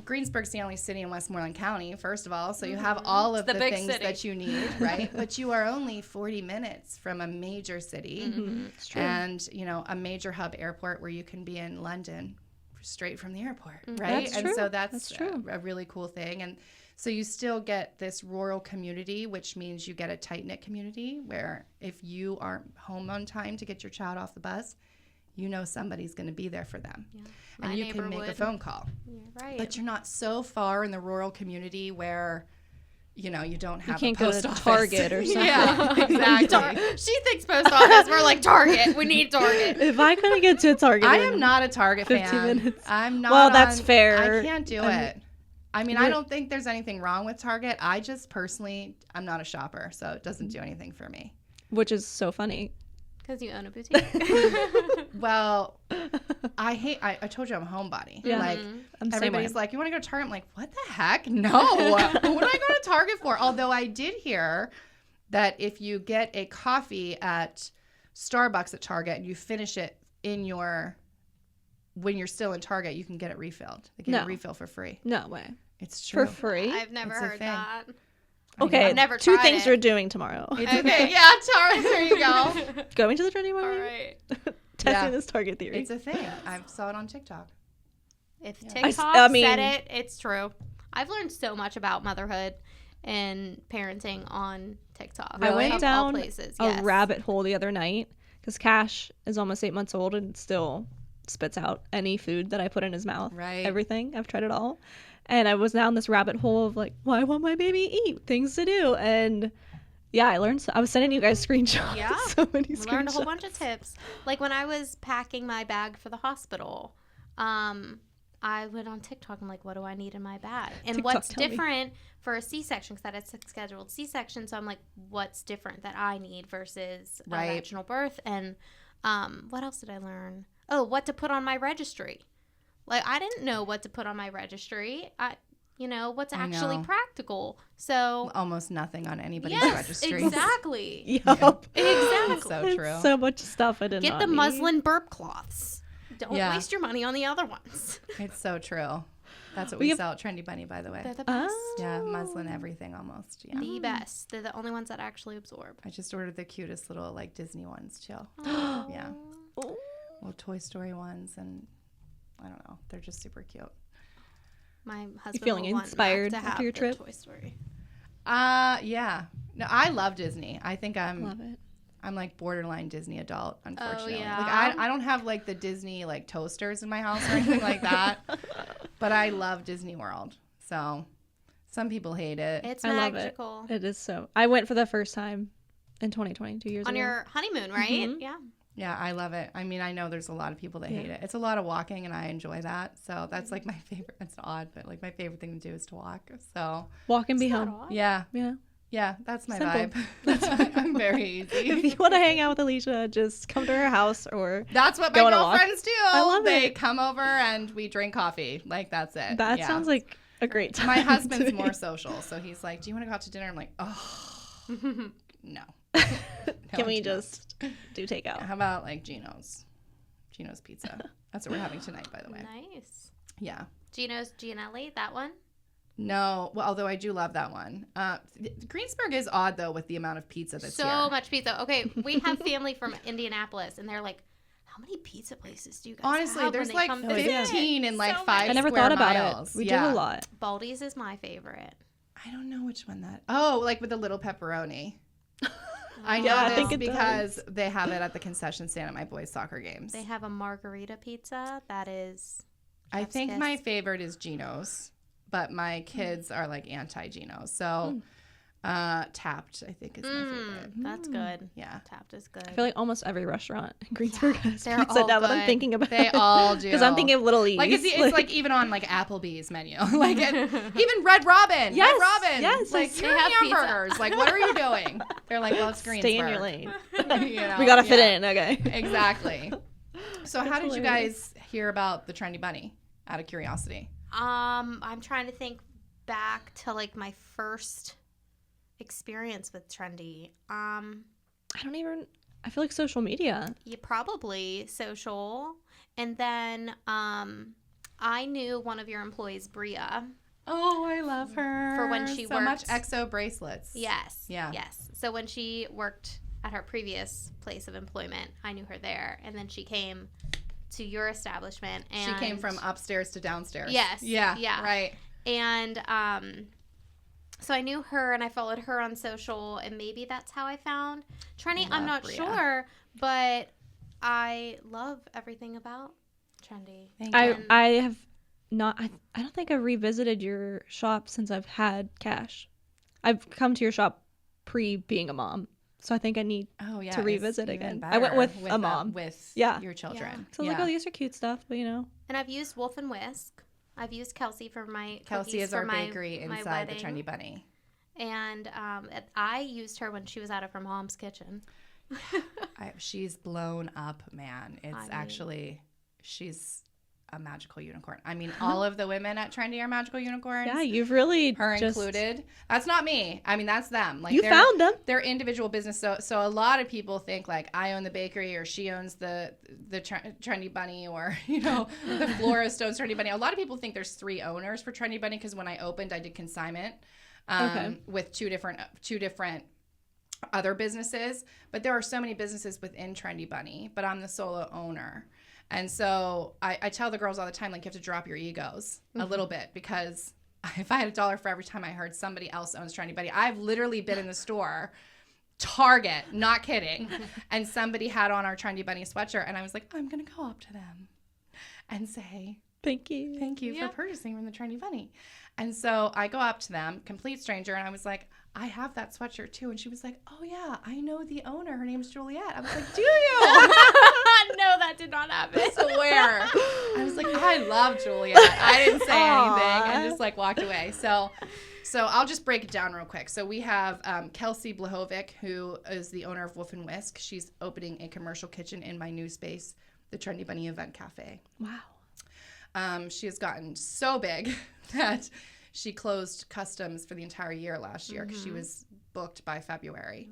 Greensburg's the only city in Westmoreland County, first of all, so you have all of the things city that you need, right? But you are only 40 minutes from a major city It's true. and, a major hub airport where you can be in London straight from the airport, right? That's and true. so that's true. a really cool thing. And so you still get this rural community, which means you get a tight-knit community where if you aren't home on time to get your child off the bus, somebody's going to be there for them. Yeah. And you can make a phone call. Yeah, right. But you're not so far in the rural community where, you don't have can't a post go to office. Target or something. Yeah, exactly. She thinks post office. We're like Target. We need Target. If I couldn't get to a Target, I am not a Target 15 fan. minutes. I'm not. Well, that's fair. I can't do it. I mean, I don't think there's anything wrong with Target. I just personally, I'm not a shopper, so it doesn't do anything for me. Which is so funny. Because you own a boutique. Well, I told you I'm a homebody. Yeah. Like, I'm the same everybody's way. like, you want to go to Target? I'm like, what the heck? No. What do I go to Target for? Although I did hear that if you get a coffee at Starbucks at Target and you finish it when you're still in Target, you can get it refilled. They give you a refill for free. No way. It's true. For free? I've never It's a heard thing. that. Okay, I've never 2 tried things it. we're doing tomorrow. Okay, yeah, Target. There you go. Going to the Trendy Bunny? All right. testing this target theory. It's a thing. I saw it on TikTok. If Yeah. TikTok I mean- said it, it's true. I've learned so much about motherhood and parenting on TikTok. I went Of all down places, a yes. rabbit hole the other night because Cash is almost 8 months old and still spits out any food that I put in his mouth. Right. Everything. I've tried it all. And I was down this rabbit hole of like, why won't my baby eat? Things to do. And yeah, I learned. I was sending you guys screenshots. Yeah. So many We screenshots. learned a whole bunch of tips. Like when I was packing my bag for the hospital, I went on TikTok. I'm like, what do I need in my bag? And TikTok, what's tell me. different for a C-section? Because I had a scheduled C-section. So I'm like, what's different that I need versus a Right. vaginal birth? And what else did I learn? Oh, what to put on my registry. Like, I didn't know what to put on my registry. What's I actually know. practical. So, Almost nothing on anybody's yes, registry. exactly. Yup. Exactly. So It's true. so much stuff I did Get not the need. muslin burp cloths. Don't Yeah. waste your money on the other ones. It's so true. That's what We we have- sell at Trendy Bunny, by the way. They're the best. Yeah, muslin everything almost. Yeah. The best. They're the only ones that actually absorb. I just ordered the cutest little like Disney ones too. Oh. Yeah. Little Toy Story ones, and I don't know. They're just super cute. My husband feeling will want inspired Mac to after have your the trip? Toy Story. Yeah. No, I love Disney. I think Love it. I'm like borderline Disney adult, unfortunately. yeah. Like I don't have like the Disney like toasters in my house or anything like that. But I love Disney World. So some people hate it. It's I love magical. It is so. I went for the first time in 2020, 2 years On ago. your honeymoon, right? Mhm. Yeah. Yeah, I love it. I mean, I know there's a lot of people that hate it. It's a lot of walking, and I enjoy that. So that's like my favorite. It's odd, but like my favorite thing to do is to walk. So Walk and be It's not home. odd. yeah, Yeah. that's my Simple. vibe. That's I'm very If easy. you want to hang out with Alisha, just come to her house or That's what Go my on a walk. girlfriends do. I love they it. come over and we drink coffee. Like that's it. that Yeah. sounds like a great time. My to husband's me. more social, so he's like, "Do you want to go out to dinner?" I'm like, "Oh, no." Can we I do not. just do takeout? How about like Gino's Pizza? That's what we're having tonight, by the way. Nice. Yeah. Gino's Gianelli, that one? No, well, although I do love that one. Greensburg is odd though with the amount of pizza that's So here. much pizza. Okay, we have family from Indianapolis, and they're like, how many pizza places do you guys Honestly, have there's when like they come 15 visit? in like So 5 many. I never square thought about miles. it. We Yeah. do a lot. Baldy's is my favorite. I don't know which one that. Oh, like with the little pepperoni. I know Yeah, I this think it because they have it at the concession stand at my boys' soccer games. They have a margarita pizza that is. I chef's think kiss. my favorite is Gino's, but my kids are like anti-Gino's. So Tapped, I think, is my favorite. That's good. Yeah. Tapped is good. I feel like almost every restaurant in Greensburg has they're pizza all now that I'm good. thinking about They it. all do. Because I'm thinking of Little E's. Like it's like even on like Applebee's menu, like even Red Robin. Yes, Red Robin. yes, like they you're have pizza. hamburgers. Like what are you doing? They're like, well, it's Greensburg. Stay in your lane. You know? We gotta fit Yeah. in. Okay. Exactly. So how did you hilarious. guys hear about the Trendy Bunny? Out of curiosity. I'm trying to think back to like my first experience with Trendy. I feel like social media. You probably social, and then I knew one of your employees, Bria. Oh, I love her. For when she so much worked- exo bracelets. Yes. Yeah. Yes. So when she worked at her previous place of employment, I knew her there, and then she came to your establishment. And She came from upstairs to downstairs. Yes. Yeah. Yeah. Right. And so I knew her, and I followed her on social, and maybe that's how I found Trendy. I I'm love not Bria. sure, but I love everything about Trendy. Thank you. And- I have not. I don't think I've revisited your shop since I've had Cash. I've come to your shop pre being a mom, so I think I need. Oh yeah, to it's revisit even again. I went better with a mom. with Yeah. your children. So I was like, oh, these are cute stuff, but And I've used Wolf and Whisk. I've used Kelsey for my Kelsey cookies is for our my- bakery my inside the wedding. Trendy Bunny. And I used her when she was out of her mom's kitchen. She's blown up, man. It's I mean- actually she's a magical unicorn. I mean, all of the women at Trendy are magical unicorns. yeah, you've really her just, included. That's not me. I mean, that's them. Like You they're- found them. They're individual business. So a lot of people think like I own the bakery or she owns the Trendy Bunny or the florist owns Trendy Bunny. A lot of people think there's 3 owners for Trendy Bunny because when I opened, I did consignment Okay. with two different other businesses, but there are so many businesses within Trendy Bunny, but I'm the solo owner. And so I tell the girls all the time, like, you have to drop your egos a little bit, because if I had $1 for every time I heard somebody else owns Trendy Bunny, I've literally been in the store, Target, not kidding, and somebody had on our Trendy Bunny sweatshirt, and I was like, I'm going to go up to them and say, Thank you. thank you for purchasing from the Trendy Bunny. And so I go up to them, complete stranger, and I was like, I have that sweatshirt too. And she was like, oh yeah, I know the owner. Her name's Juliet. I was like, do you? No, that did not happen. I swear. I was like, I love Juliet. I didn't say anything and just like walked away. So I'll just break it down real quick. So we have Kelsey Blahovic, who is the owner of Wolf and Whisk. She's opening a commercial kitchen in my new space, the Trendy Bunny Event Cafe. Wow. She has gotten so big that she closed customs for the entire year last year because she was booked by February.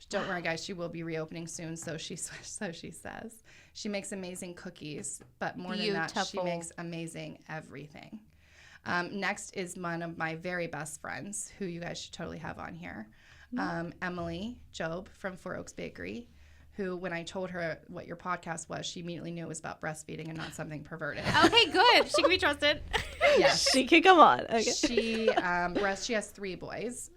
Don't worry, guys. She will be reopening soon, so she says. She makes amazing cookies, but more than that, she makes amazing everything. Next is one of my very best friends, who you guys should totally have on here, Emily Job from Four Oaks Bakery, who, when I told her what your podcast was, she immediately knew it was about breastfeeding and not something perverted. Okay, good. She can be trusted. Yes. She can come on. Okay. She has 3 boys.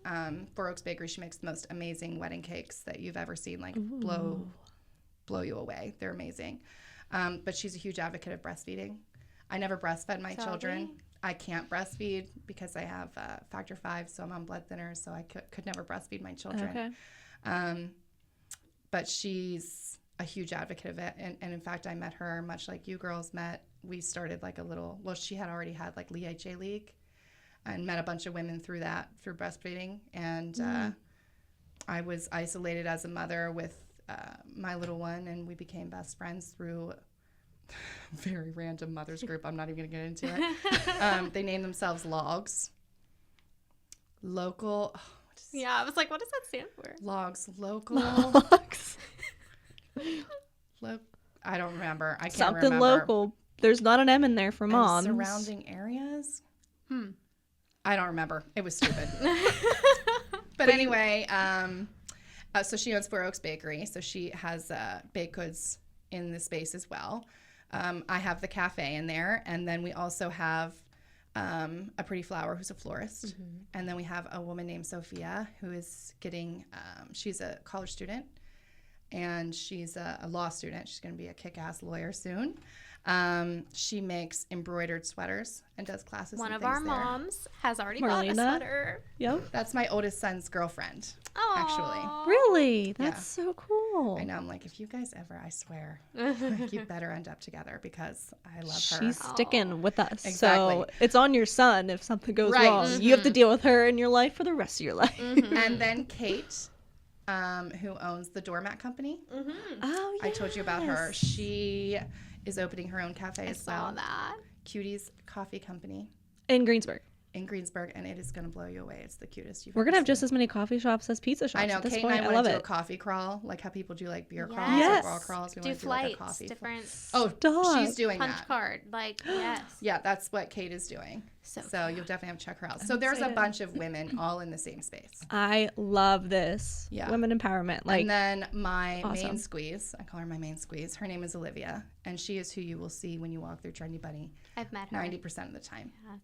Four Oaks Bakery, she makes the most amazing wedding cakes that you've ever seen, like blow you away. They're amazing. But she's a huge advocate of breastfeeding. I never breastfed my children. I can't breastfeed because I have factor 5, so I'm on blood thinners, so I could never breastfeed my children. Okay. But she's a huge advocate of it. And in fact, I met her much like you girls met. We started like she had already had like Lee League and met a bunch of women through breastfeeding. And I was isolated as a mother with my little one, and we became best friends through a very random mother's group. I'm not even going to get into it. They named themselves Logs. Local. Yeah, I was like, what does that stand for? Logs. Local. Logs. I don't remember. I can't Something remember. local. There's not an M in there for moms. Surrounding areas? I don't remember. It was stupid. But anyway, so she owns Four Oaks Bakery. So she has baked goods in the space as well. I have the cafe in there. And then we also have a Pretty Flower, who's a florist. And then we have a woman named Sophia, who is getting, she's a college student, and she's a law student. She's going to be a kick-ass lawyer soon. She makes embroidered sweaters and does classes. One and of things our there. moms has already bought a sweater. Yep. That's my oldest son's girlfriend, actually. Really? That's so cool. I know. I'm like, if you guys ever, I swear, like, you better end up together because I love her. She's sticking with us. Exactly. So it's on your son if something goes wrong. You have to deal with her in your life for the rest of your life. And then Kate, who owns the Doormat Company. Oh, yeah. I told you about her. She is opening her own cafe as well. I saw that. Cutie's Coffee Company In Greensburg. in Greensburg, and it is going to blow you away. It's the cutest you've We're ever going to have seen. just as many coffee shops as pizza shops I know. at this Kate point. and I I went love to a it. coffee crawl, like how people do like beer crawls Yes. or bar crawls. We Do want to do like a flights, coffee. different Oh, Stop. she's doing punch that. card. Like, yes. Yeah, that's what Kate is doing. So You'll definitely have to check her out. So there's a excited. bunch of women all in the same space. I love this. Yeah. Women empowerment. Like, And then my awesome. main squeeze, I call her my main squeeze. Her name is Olivia, and she is who you will see when you walk through Trendy Bunny I've met her. 90% of the time. Yes.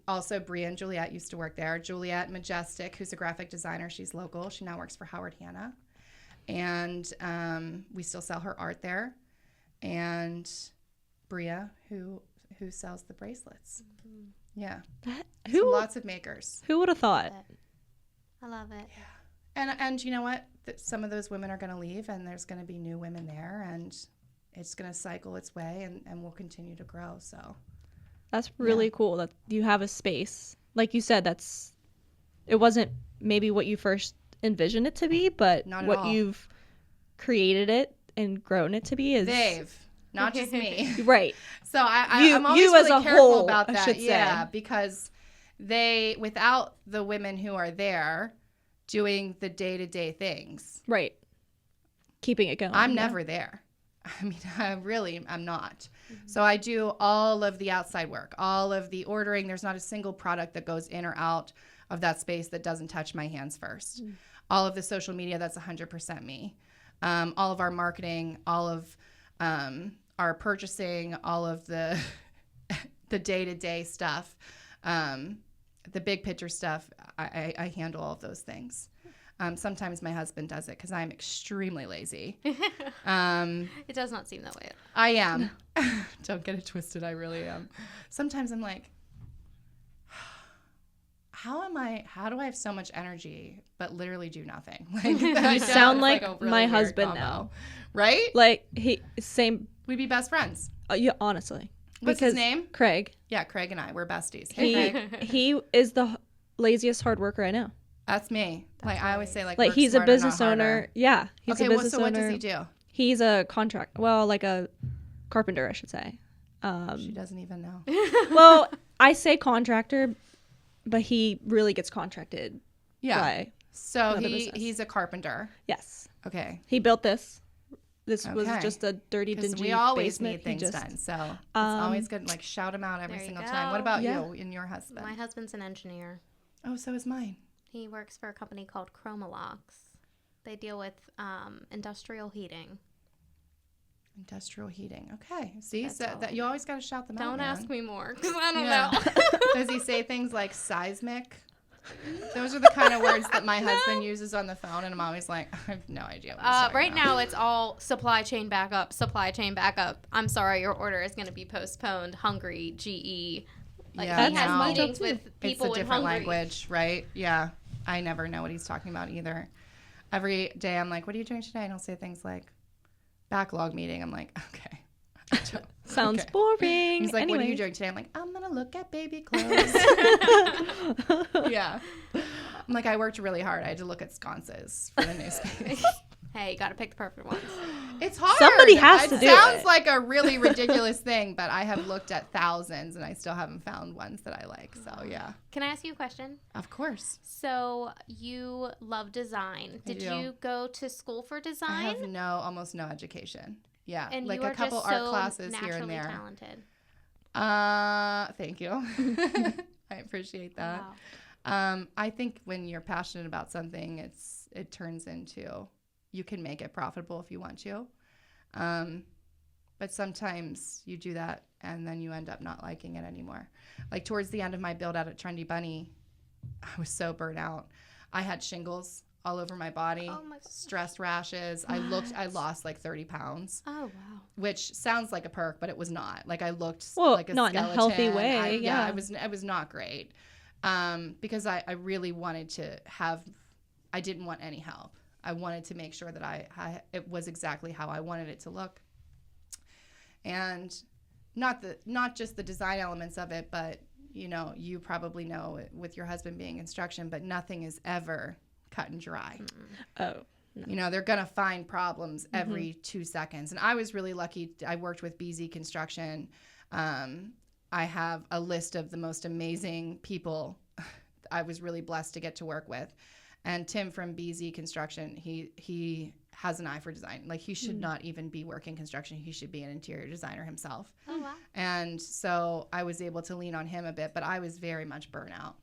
Also, Bria and Juliet used to work there. Juliet Majestic, who's a graphic designer, she's local. She now works for Howard Hanna. And we still sell her art there. And Bria, who sells the bracelets. Yeah. Lots of makers. who would have thought? I love it. And you know what? Some of those women are going to leave, and there's going to be new women there, and it's going to cycle its way, and we'll continue to grow. So That's really cool that you have a space. Like you said, it wasn't maybe what you first envisioned it to be, but Not at what all. you've created it and grown it to be is not just me. right. So I'm always you as really a careful whole, about I that. should say. Yeah, because without the women who are there doing the day-to-day things, Right. Keeping it going. I'm yeah. never there. I mean, I'm not. So I do all of the outside work, all of the ordering. There's not a single product that goes in or out of that space that doesn't touch my hands first. All of the social media, that's 100% me. All of our marketing, all of our purchasing, all of the the day-to-day stuff, the big picture stuff, I handle all of those things. Sometimes my husband does it because I'm extremely lazy. It does not seem that way. I am. Don't get it twisted. I really am. Sometimes I'm like, how do I have so much energy but literally do nothing? Like, You sound like a really my weird husband combo. now. Right? Like same. We'd be best friends. Yeah, honestly. What's his name? Craig. Yeah, Craig and I. We're besties. He Hey, Craig. he is the laziest hard worker I know. That's me. Like I always say, like Like work he's a smarter, business not owner. harder. Yeah, he's Okay, a business so what owner. does he do? He's a contract. Well, like a carpenter, I should say. She doesn't even know. Well, I say contractor, but he really gets contracted. Yeah. By, So another business. he's a carpenter. yes, Okay. he built this. This was Okay. just a dirty, Because dingy we always basement. need things He just, done. So it's always good. Like shout him out every There you single go. time. What about Yeah. you and your husband? My husband's an engineer. Oh, so is mine. He works for a company called Chromalox. They deal with industrial heating. Industrial heating. Okay. See, That's so all. that you always got to shout them out. Don't man. ask me more because I don't Yeah. know. Does he say things like seismic? Those are the kind of words that my husband uses on the phone, and I'm always like, I have no idea what he's talking Right about. now, it's all supply chain backup, supply chain backup. I'm sorry, your order is going to be postponed. Hungry, GE. Like, Yeah, he has no. meetings with It's people a in different Hungary. language, right? Yeah. I never know what he's talking about either. Every day I'm like, what are you doing today? And he'll say things like, backlog meeting. I'm like, okay. sounds Okay. boring. He's like, what are you Anyways. doing today? I'm like, I'm going to look at baby clothes. Yeah. I'm like, I worked really hard. I had to look at sconces for the new space. Hey, you got to pick the perfect ones. It's hard. Somebody has to do sounds it. like a really ridiculous thing, but I have looked at thousands and I still haven't found ones that I like. So, yeah. Can I ask you a question? Of course. So, you love design. I Did do. you go to school for I design? have almost no education. Yeah. And like you are a couple just art so classes naturally here and there. talented. Thank you. I appreciate that. Wow. I think when you're passionate about something, it turns into, you can make it profitable if you want to. But sometimes you do that and then you end up not liking it anymore. Like towards the end of my build out at Trendy Bunny, I was so burnt out. I had shingles all over my body, Oh my gosh. stress rashes. I lost like 30 pounds, Oh, wow. which sounds like a perk, but it was not. Like I looked Well, like a not in a healthy skeleton. way, yeah. It was not great. Because I really wanted to I didn't want any help. I wanted to make sure that it was exactly how I wanted it to look. And not just the design elements of it, but you probably know it with your husband being construction, but nothing is ever cut and dry. Oh. They're going to find problems every 2 seconds. And I was really lucky. I worked with BZ Construction. I have a list of the most amazing people I was really blessed to get to work with. And Tim from BZ Construction, he has an eye for design. Like he should not even be working construction. He should be an interior designer himself. Oh, wow. And so I was able to lean on him a bit, but I was very much burnt out.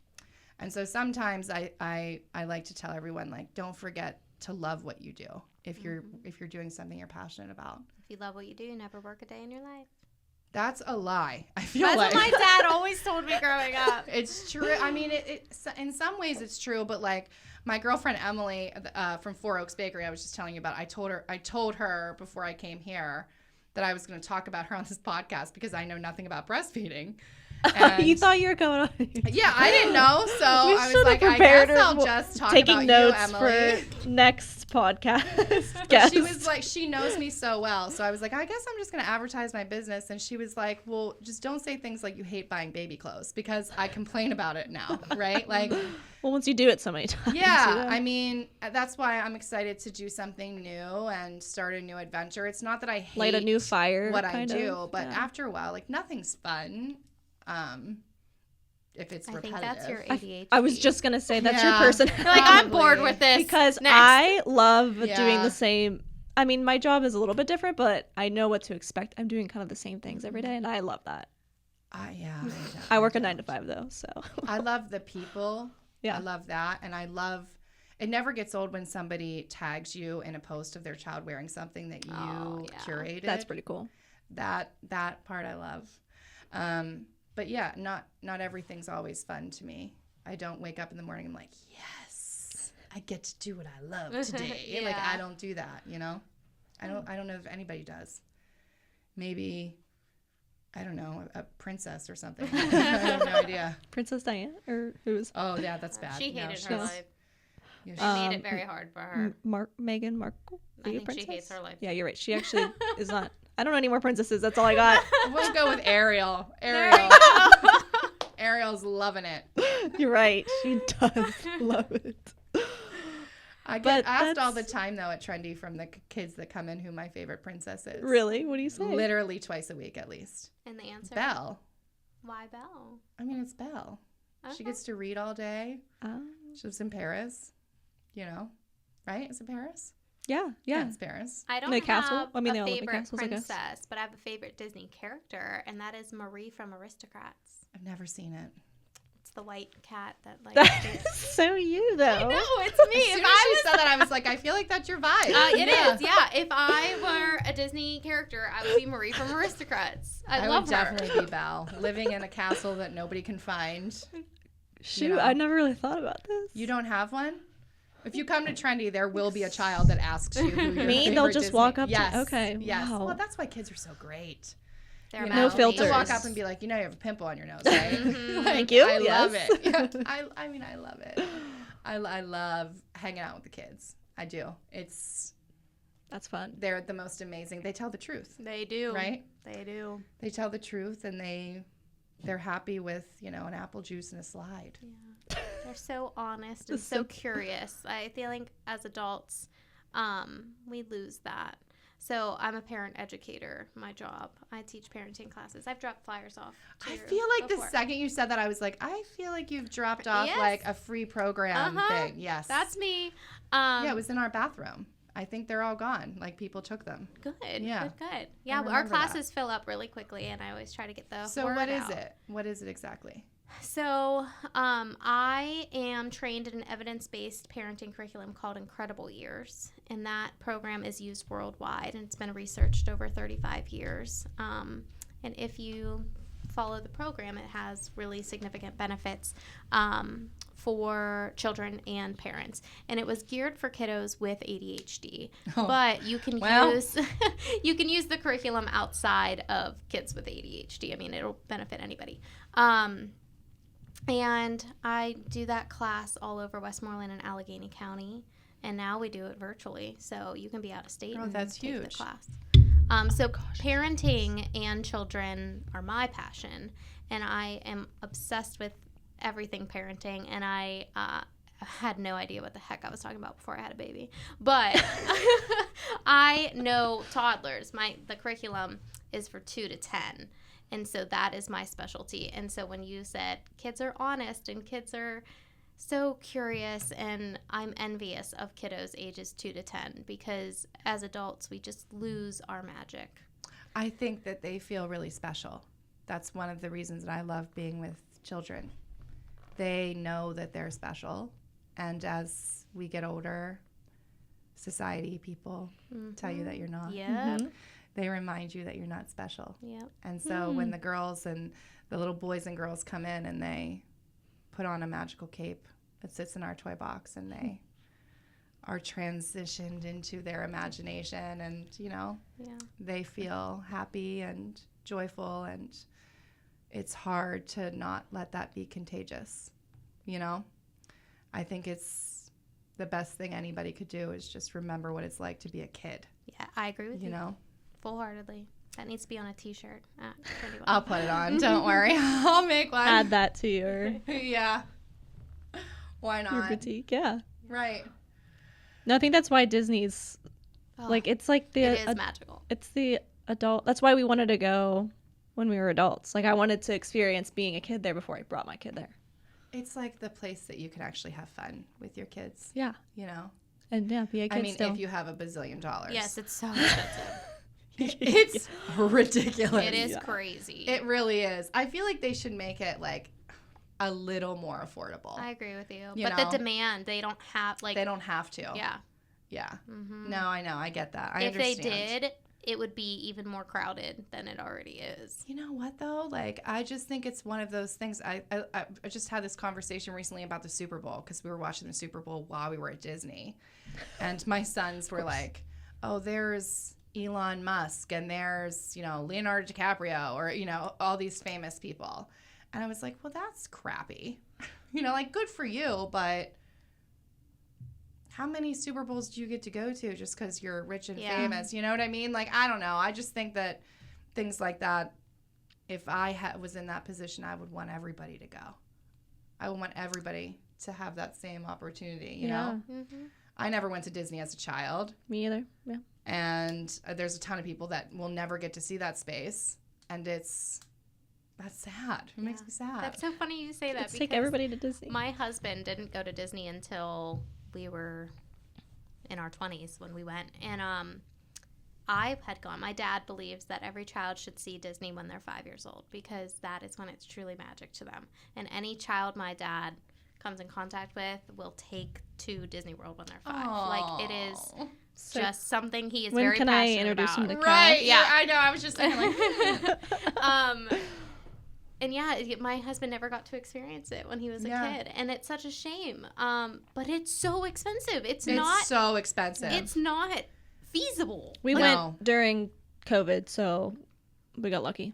And so sometimes I like to tell everyone, like, don't forget to love what you do if you're doing something you're passionate about. If you love what you do, you never work a day in your life. That's a lie. I feel That's like what my dad always told me growing up. it's true. I mean, it in some ways it's true, but like my girlfriend Emily from Four Oaks Bakery, I was just telling you about. I told her before I came here that I was going to talk about her on this podcast because I know nothing about breastfeeding. And You thought you were going on. yeah, I didn't know, so We I was should've like, I prepared guess her I'll for just talk taking about notes you, Emily. for next podcast. But guest. she was like, she knows me so well. So I was like, I guess I'm just going to advertise my business. And she was like, well, just don't say things like you hate buying baby clothes because I complain about it now, right? Like, well, once you do it so many times. yeah, I mean, that's why I'm excited to do something new and start a new adventure. It's not that I hate Light a new fire. what I kind do, of. but Yeah. after a while, like nothing's fun. If it's I think repetitive. that's your ADHD. I was just gonna say that's Yeah. your personality. You're like, I'm bored Probably. with this. because Next. I love doing Yeah. the same. I mean, my job is a little bit different, but I know what to expect. I'm doing kind of the same things every day, and I love that. Yeah. I work a 9 to 5 though, so I love the people Yeah. I love that. And I love, it never gets old when somebody tags you in a post of their child wearing something that you curated. That's pretty cool. That part I love. But yeah, not everything's always fun to me. I don't wake up in the morning and I'm like, yes, I get to do what I love today. Yeah. Like, I don't do that, you know? I don't know if anybody does. Maybe, I don't know, a princess or something. I have no idea. Princess Diana, or who's Oh, yeah, that's bad. She No, hated her life. Yeah, They made it very hard for her. Meghan Markle? I Are you a think princess? she hates her life. Yeah, you're right. She actually is not. I don't know any more princesses. That's all I got. We'll go with Ariel. Ariel's loving it. You're right. She does love it. I get But asked all the that's- time, though, at Trendy from the kids that come in who my favorite princess is. Really? What do you say? Literally twice a week at least. And the answer? Belle. Why Belle? I mean, it's Belle. She Okay. gets to read all day. Oh. She lives in Paris. You know, right? Is it Paris? Yeah. Yeah. It's Paris. I don't The have castle? I mean, they a all live in favorite castles, I guess. princess, but I have a favorite Disney character, and that is Marie from Aristocrats. I've never seen it. It's the white cat that like. That is so you, though. I know it's me. As soon If as I she said that, I was like, I feel like that's your vibe. It is, yeah. If I were a Disney character, I would be Marie from Aristocrats. I love would her. definitely be Belle, living in a castle that nobody can find. Shoot, You know. I never really thought about this. You don't have one? If you come to Trendy, there will be a child that asks you who your Me? favorite They'll just Disney- walk up to- Yes. okay, Yes. wow. Well, that's why kids are so great. They're You about know? No filters. They'll walk up and be like, you know, you have a pimple on your nose, right? Mhm. Thank you. I love Yes. it. Yeah, I mean, I love it. I love hanging out with the kids. I do. That's fun. They're the most amazing. They tell the truth, They do. right? They do. They tell the truth, and they're happy with, you know, an apple juice and a slide. Yeah. They're so honest and Just so so- curious. I feel like as adults, we lose that. So I'm a parent educator, my job. I teach parenting classes. I've dropped flyers off. To I you feel like the before. second you said that, I was like, I feel like you've dropped off Yes. like a free program Uh-huh. thing. Yes. That's me. Yeah, it was in our bathroom. I think they're all gone. Like, people took them. Good. Yeah. Good. Yeah, our remember classes fill up really quickly, and I always try to get the So word what is out. it? What is it exactly? So, I am trained in an evidence-based parenting curriculum called Incredible Years, and that program is used worldwide, and it's been researched over 35 years. And if you follow the program, it has really significant benefits for children and parents. And it was geared for kiddos with ADHD, Oh, but you can well. use you can use the curriculum outside of kids with ADHD. I mean, it'll benefit anybody. And I do that class all over Westmoreland and Allegheny County, and now we do it virtually, so you can be out of state Oh, and that's take the huge. class. So parenting and children are my passion, and I am obsessed with everything parenting, and I had no idea what the heck I was talking about before I had a baby. But I know toddlers. The curriculum is for 2 to 10. And so that is my specialty. And so when you said kids are honest and kids are so curious, and I'm envious of kiddos ages 2 to 10, because as adults, we just lose our magic. I think that they feel really special. That's one of the reasons that I love being with children. They know that they're special. And as we get older, society, people tell you that you're not. Yep. They remind you that you're not special. Yep. And so when the girls and the little boys and girls come in and they put on a magical cape that sits in our toy box, and they are transitioned into their imagination, and, you know, Yeah. they feel happy and joyful, and it's hard to not let that be contagious, you know? I think it's the best thing anybody could do is just remember what it's like to be a kid, Yeah, I agree with you. you know? Full-heartedly. That needs to be on a T-shirt. Trendy Bunny. I'll put it on. Don't worry. I'll make one. Add that to your Yeah. Why your not? boutique. Yeah. Right. No, I think that's why Disney's Oh, like it's like the it is magical. it's the adult. That's why we wanted to go when we were adults. Like I wanted to experience being a kid there before I brought my kid there. It's like the place that you can actually have fun with your kids, Yeah. you know? And yeah, be a kid I mean, still. if you have $1 bazillion. Yes, it's so expensive. It's ridiculous. It is Yeah. crazy. It really is. I feel like they should make it like a little more affordable. I agree with you. You But know? the demand, they don't have, like, They don't have to. yeah. Yeah. Mm-hmm. No, I know. I get that. I If understand. they did, it would be even more crowded than it already is. You know what, though? Like, I just think it's one of those things. I just had this conversation recently about the Super Bowl because we were watching the Super Bowl while we were at Disney. And my sons were like, oh, there's Elon Musk and there's, Leonardo DiCaprio or, all these famous people. And I was like, well, that's crappy. Like, good for you, but how many Super Bowls do you get to go to just because you're rich and famous? You know what I mean? Like, I don't know. I just think that things like that, if I was in that position, I would want everybody to go. I would want everybody to have that same opportunity, you know? Mm-hmm. I never went to Disney as a child. Me either. Yeah. And there's a ton of people that will never get to see that space. And that's sad. It makes me sad. That's so funny you say that. Let's because take everybody to Disney. my husband didn't go to Disney until we were in our 20s when we went. And I had gone. My dad believes that every child should see Disney when they're 5 years old because that is when it's truly magic to them. And any child my dad comes in contact with will take to Disney World when they're 5. Aww. Like, it is So just something he is when very can passionate I introduce about. him to Right. Cass? Yeah, I know. I was just thinking like... And yeah, my husband never got to experience it when he was a kid, and it's such a shame. But it's so expensive. It's not so expensive. It's not feasible. We No. went during COVID, so we got lucky.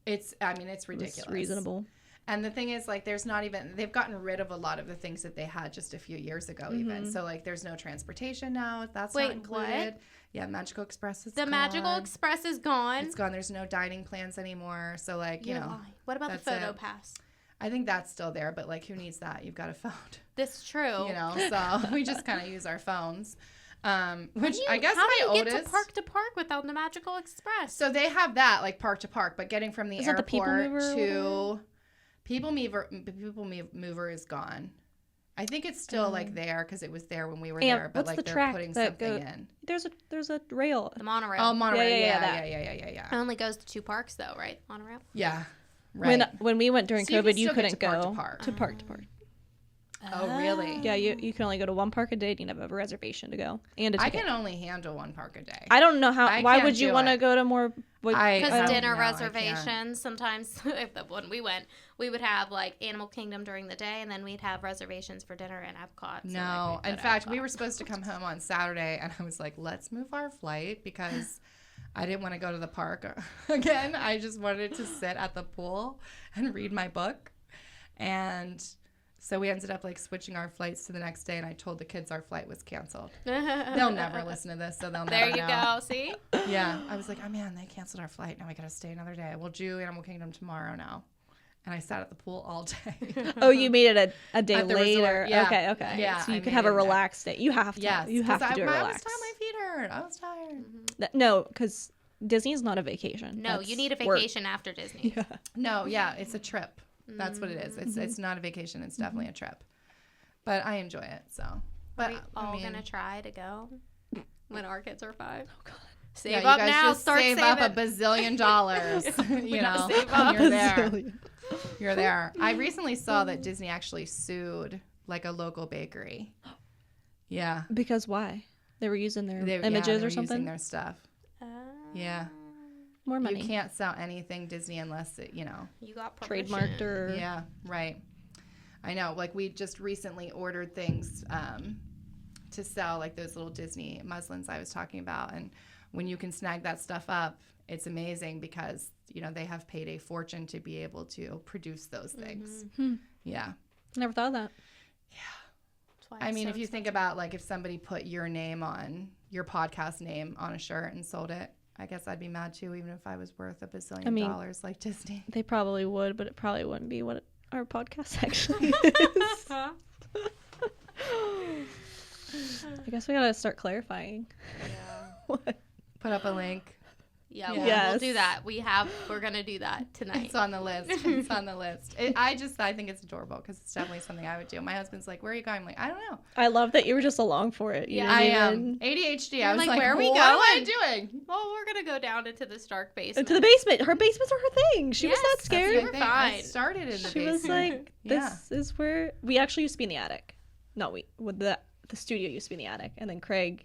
It's ridiculous. It's reasonable. And the thing is, like, they've gotten rid of a lot of the things that they had just a few years ago, even. So, like, there's no transportation now. That's not included. What? Yeah, Magical Express is The gone. Magical Express is gone. It's gone. There's no dining plans anymore. So, like, You're lying. What about the that's photo it. pass? I think that's still there, but, like, who needs that? You've got a phone. That's true. So we just kind of use our phones. Which I guess how my do you oldest... get to park without the Magical Express? So they have that, like, park to park, but getting from the Is that the People airport Mover to... People Mover is gone. I think it's still like there because it was there when we were there, but what's like the they're track putting that something in. There's a rail. The monorail. Oh, monorail. Yeah, It only goes to 2 parks though, right? Monorail. Yeah. Right. When we went during So you COVID, can you still get couldn't to park go to park. to park to park. Oh, really? Yeah, you can only go to one park a day. And you have a reservation to go and a I ticket. can only handle 1 park a day. I don't know how. I Why can't would you do want to it. go to more? I Because don't dinner know, I can't. reservations, sometimes when we went, we would have like Animal Kingdom during the day, and then we'd have reservations for dinner in Epcot. So, No. like, we'd go In to fact, Epcot. we were supposed to come home on Saturday, and I was like, let's move our flight because I didn't want to go to the park again. I just wanted to sit at the pool and read my book. And so we ended up like switching our flights to the next day, and I told the kids our flight was canceled. They'll never listen to this, so they'll never There you know. go. See? Yeah. I was like, oh man, they canceled our flight. Now we got to stay another day. We'll do Animal Kingdom tomorrow now. And I sat at the pool all day. Oh, you made it a day At the later. resort, yeah. Okay. Yeah, So you I could made have a it that- relaxed day. You have to. Yes. You have to 'cause do a I was relax. tired. My feet hurt. I was tired. No, because Disney's not a vacation. No, That's you need a work. vacation after Disney. Yeah. No, yeah, it's a trip. That's what it is. It's not a vacation. It's definitely a trip. But I enjoy it. So, but Are we all gonna try to go when our kids are 5? Oh God. Save yeah, up you guys now. just Start save saving. up $1 bazillion. You know, save and up. you're there. Bazillion. You're there. I recently saw that Disney actually sued like a local bakery. Yeah. Because why? They were using their They images were or something. using their stuff. Yeah. More money. You can't sell anything Disney unless it, You got permission. Trademarked or Yeah, right. I know. Like we just recently ordered things to sell, like those little Disney muslins I was talking about. And when you can snag that stuff up, it's amazing because, they have paid a fortune to be able to produce those things. Yeah. Never thought of that. That's why I it's mean, so if you think about like if somebody put your name on your podcast name on a shirt and sold it, I guess I'd be mad too, even if I was worth $1 bazillion like Disney. They probably would, but it probably wouldn't be what our podcast actually is. I guess we gotta start clarifying. Yeah. What? Put up a link. Yeah, Yeah. we'll do that. We're gonna do that tonight. It's on the list. It's on the list. I think it's adorable because it's definitely something I would do. My husband's like, "Where are you going?" I'm like, "I don't know." I love that you were just along for it. You Yeah, didn't I even- am ADHD. You're I was like, like, "Where are we what am I going?" doing? Well, we're gonna go down into the Stark basement. Into the basement. Her basements are her thing. She was Yes, not that's scared. We're That's my thing. I fine. started in the She basement. was like, Yeah. "This is where we actually used to be in the attic." No, the studio used to be in the attic, and then Craig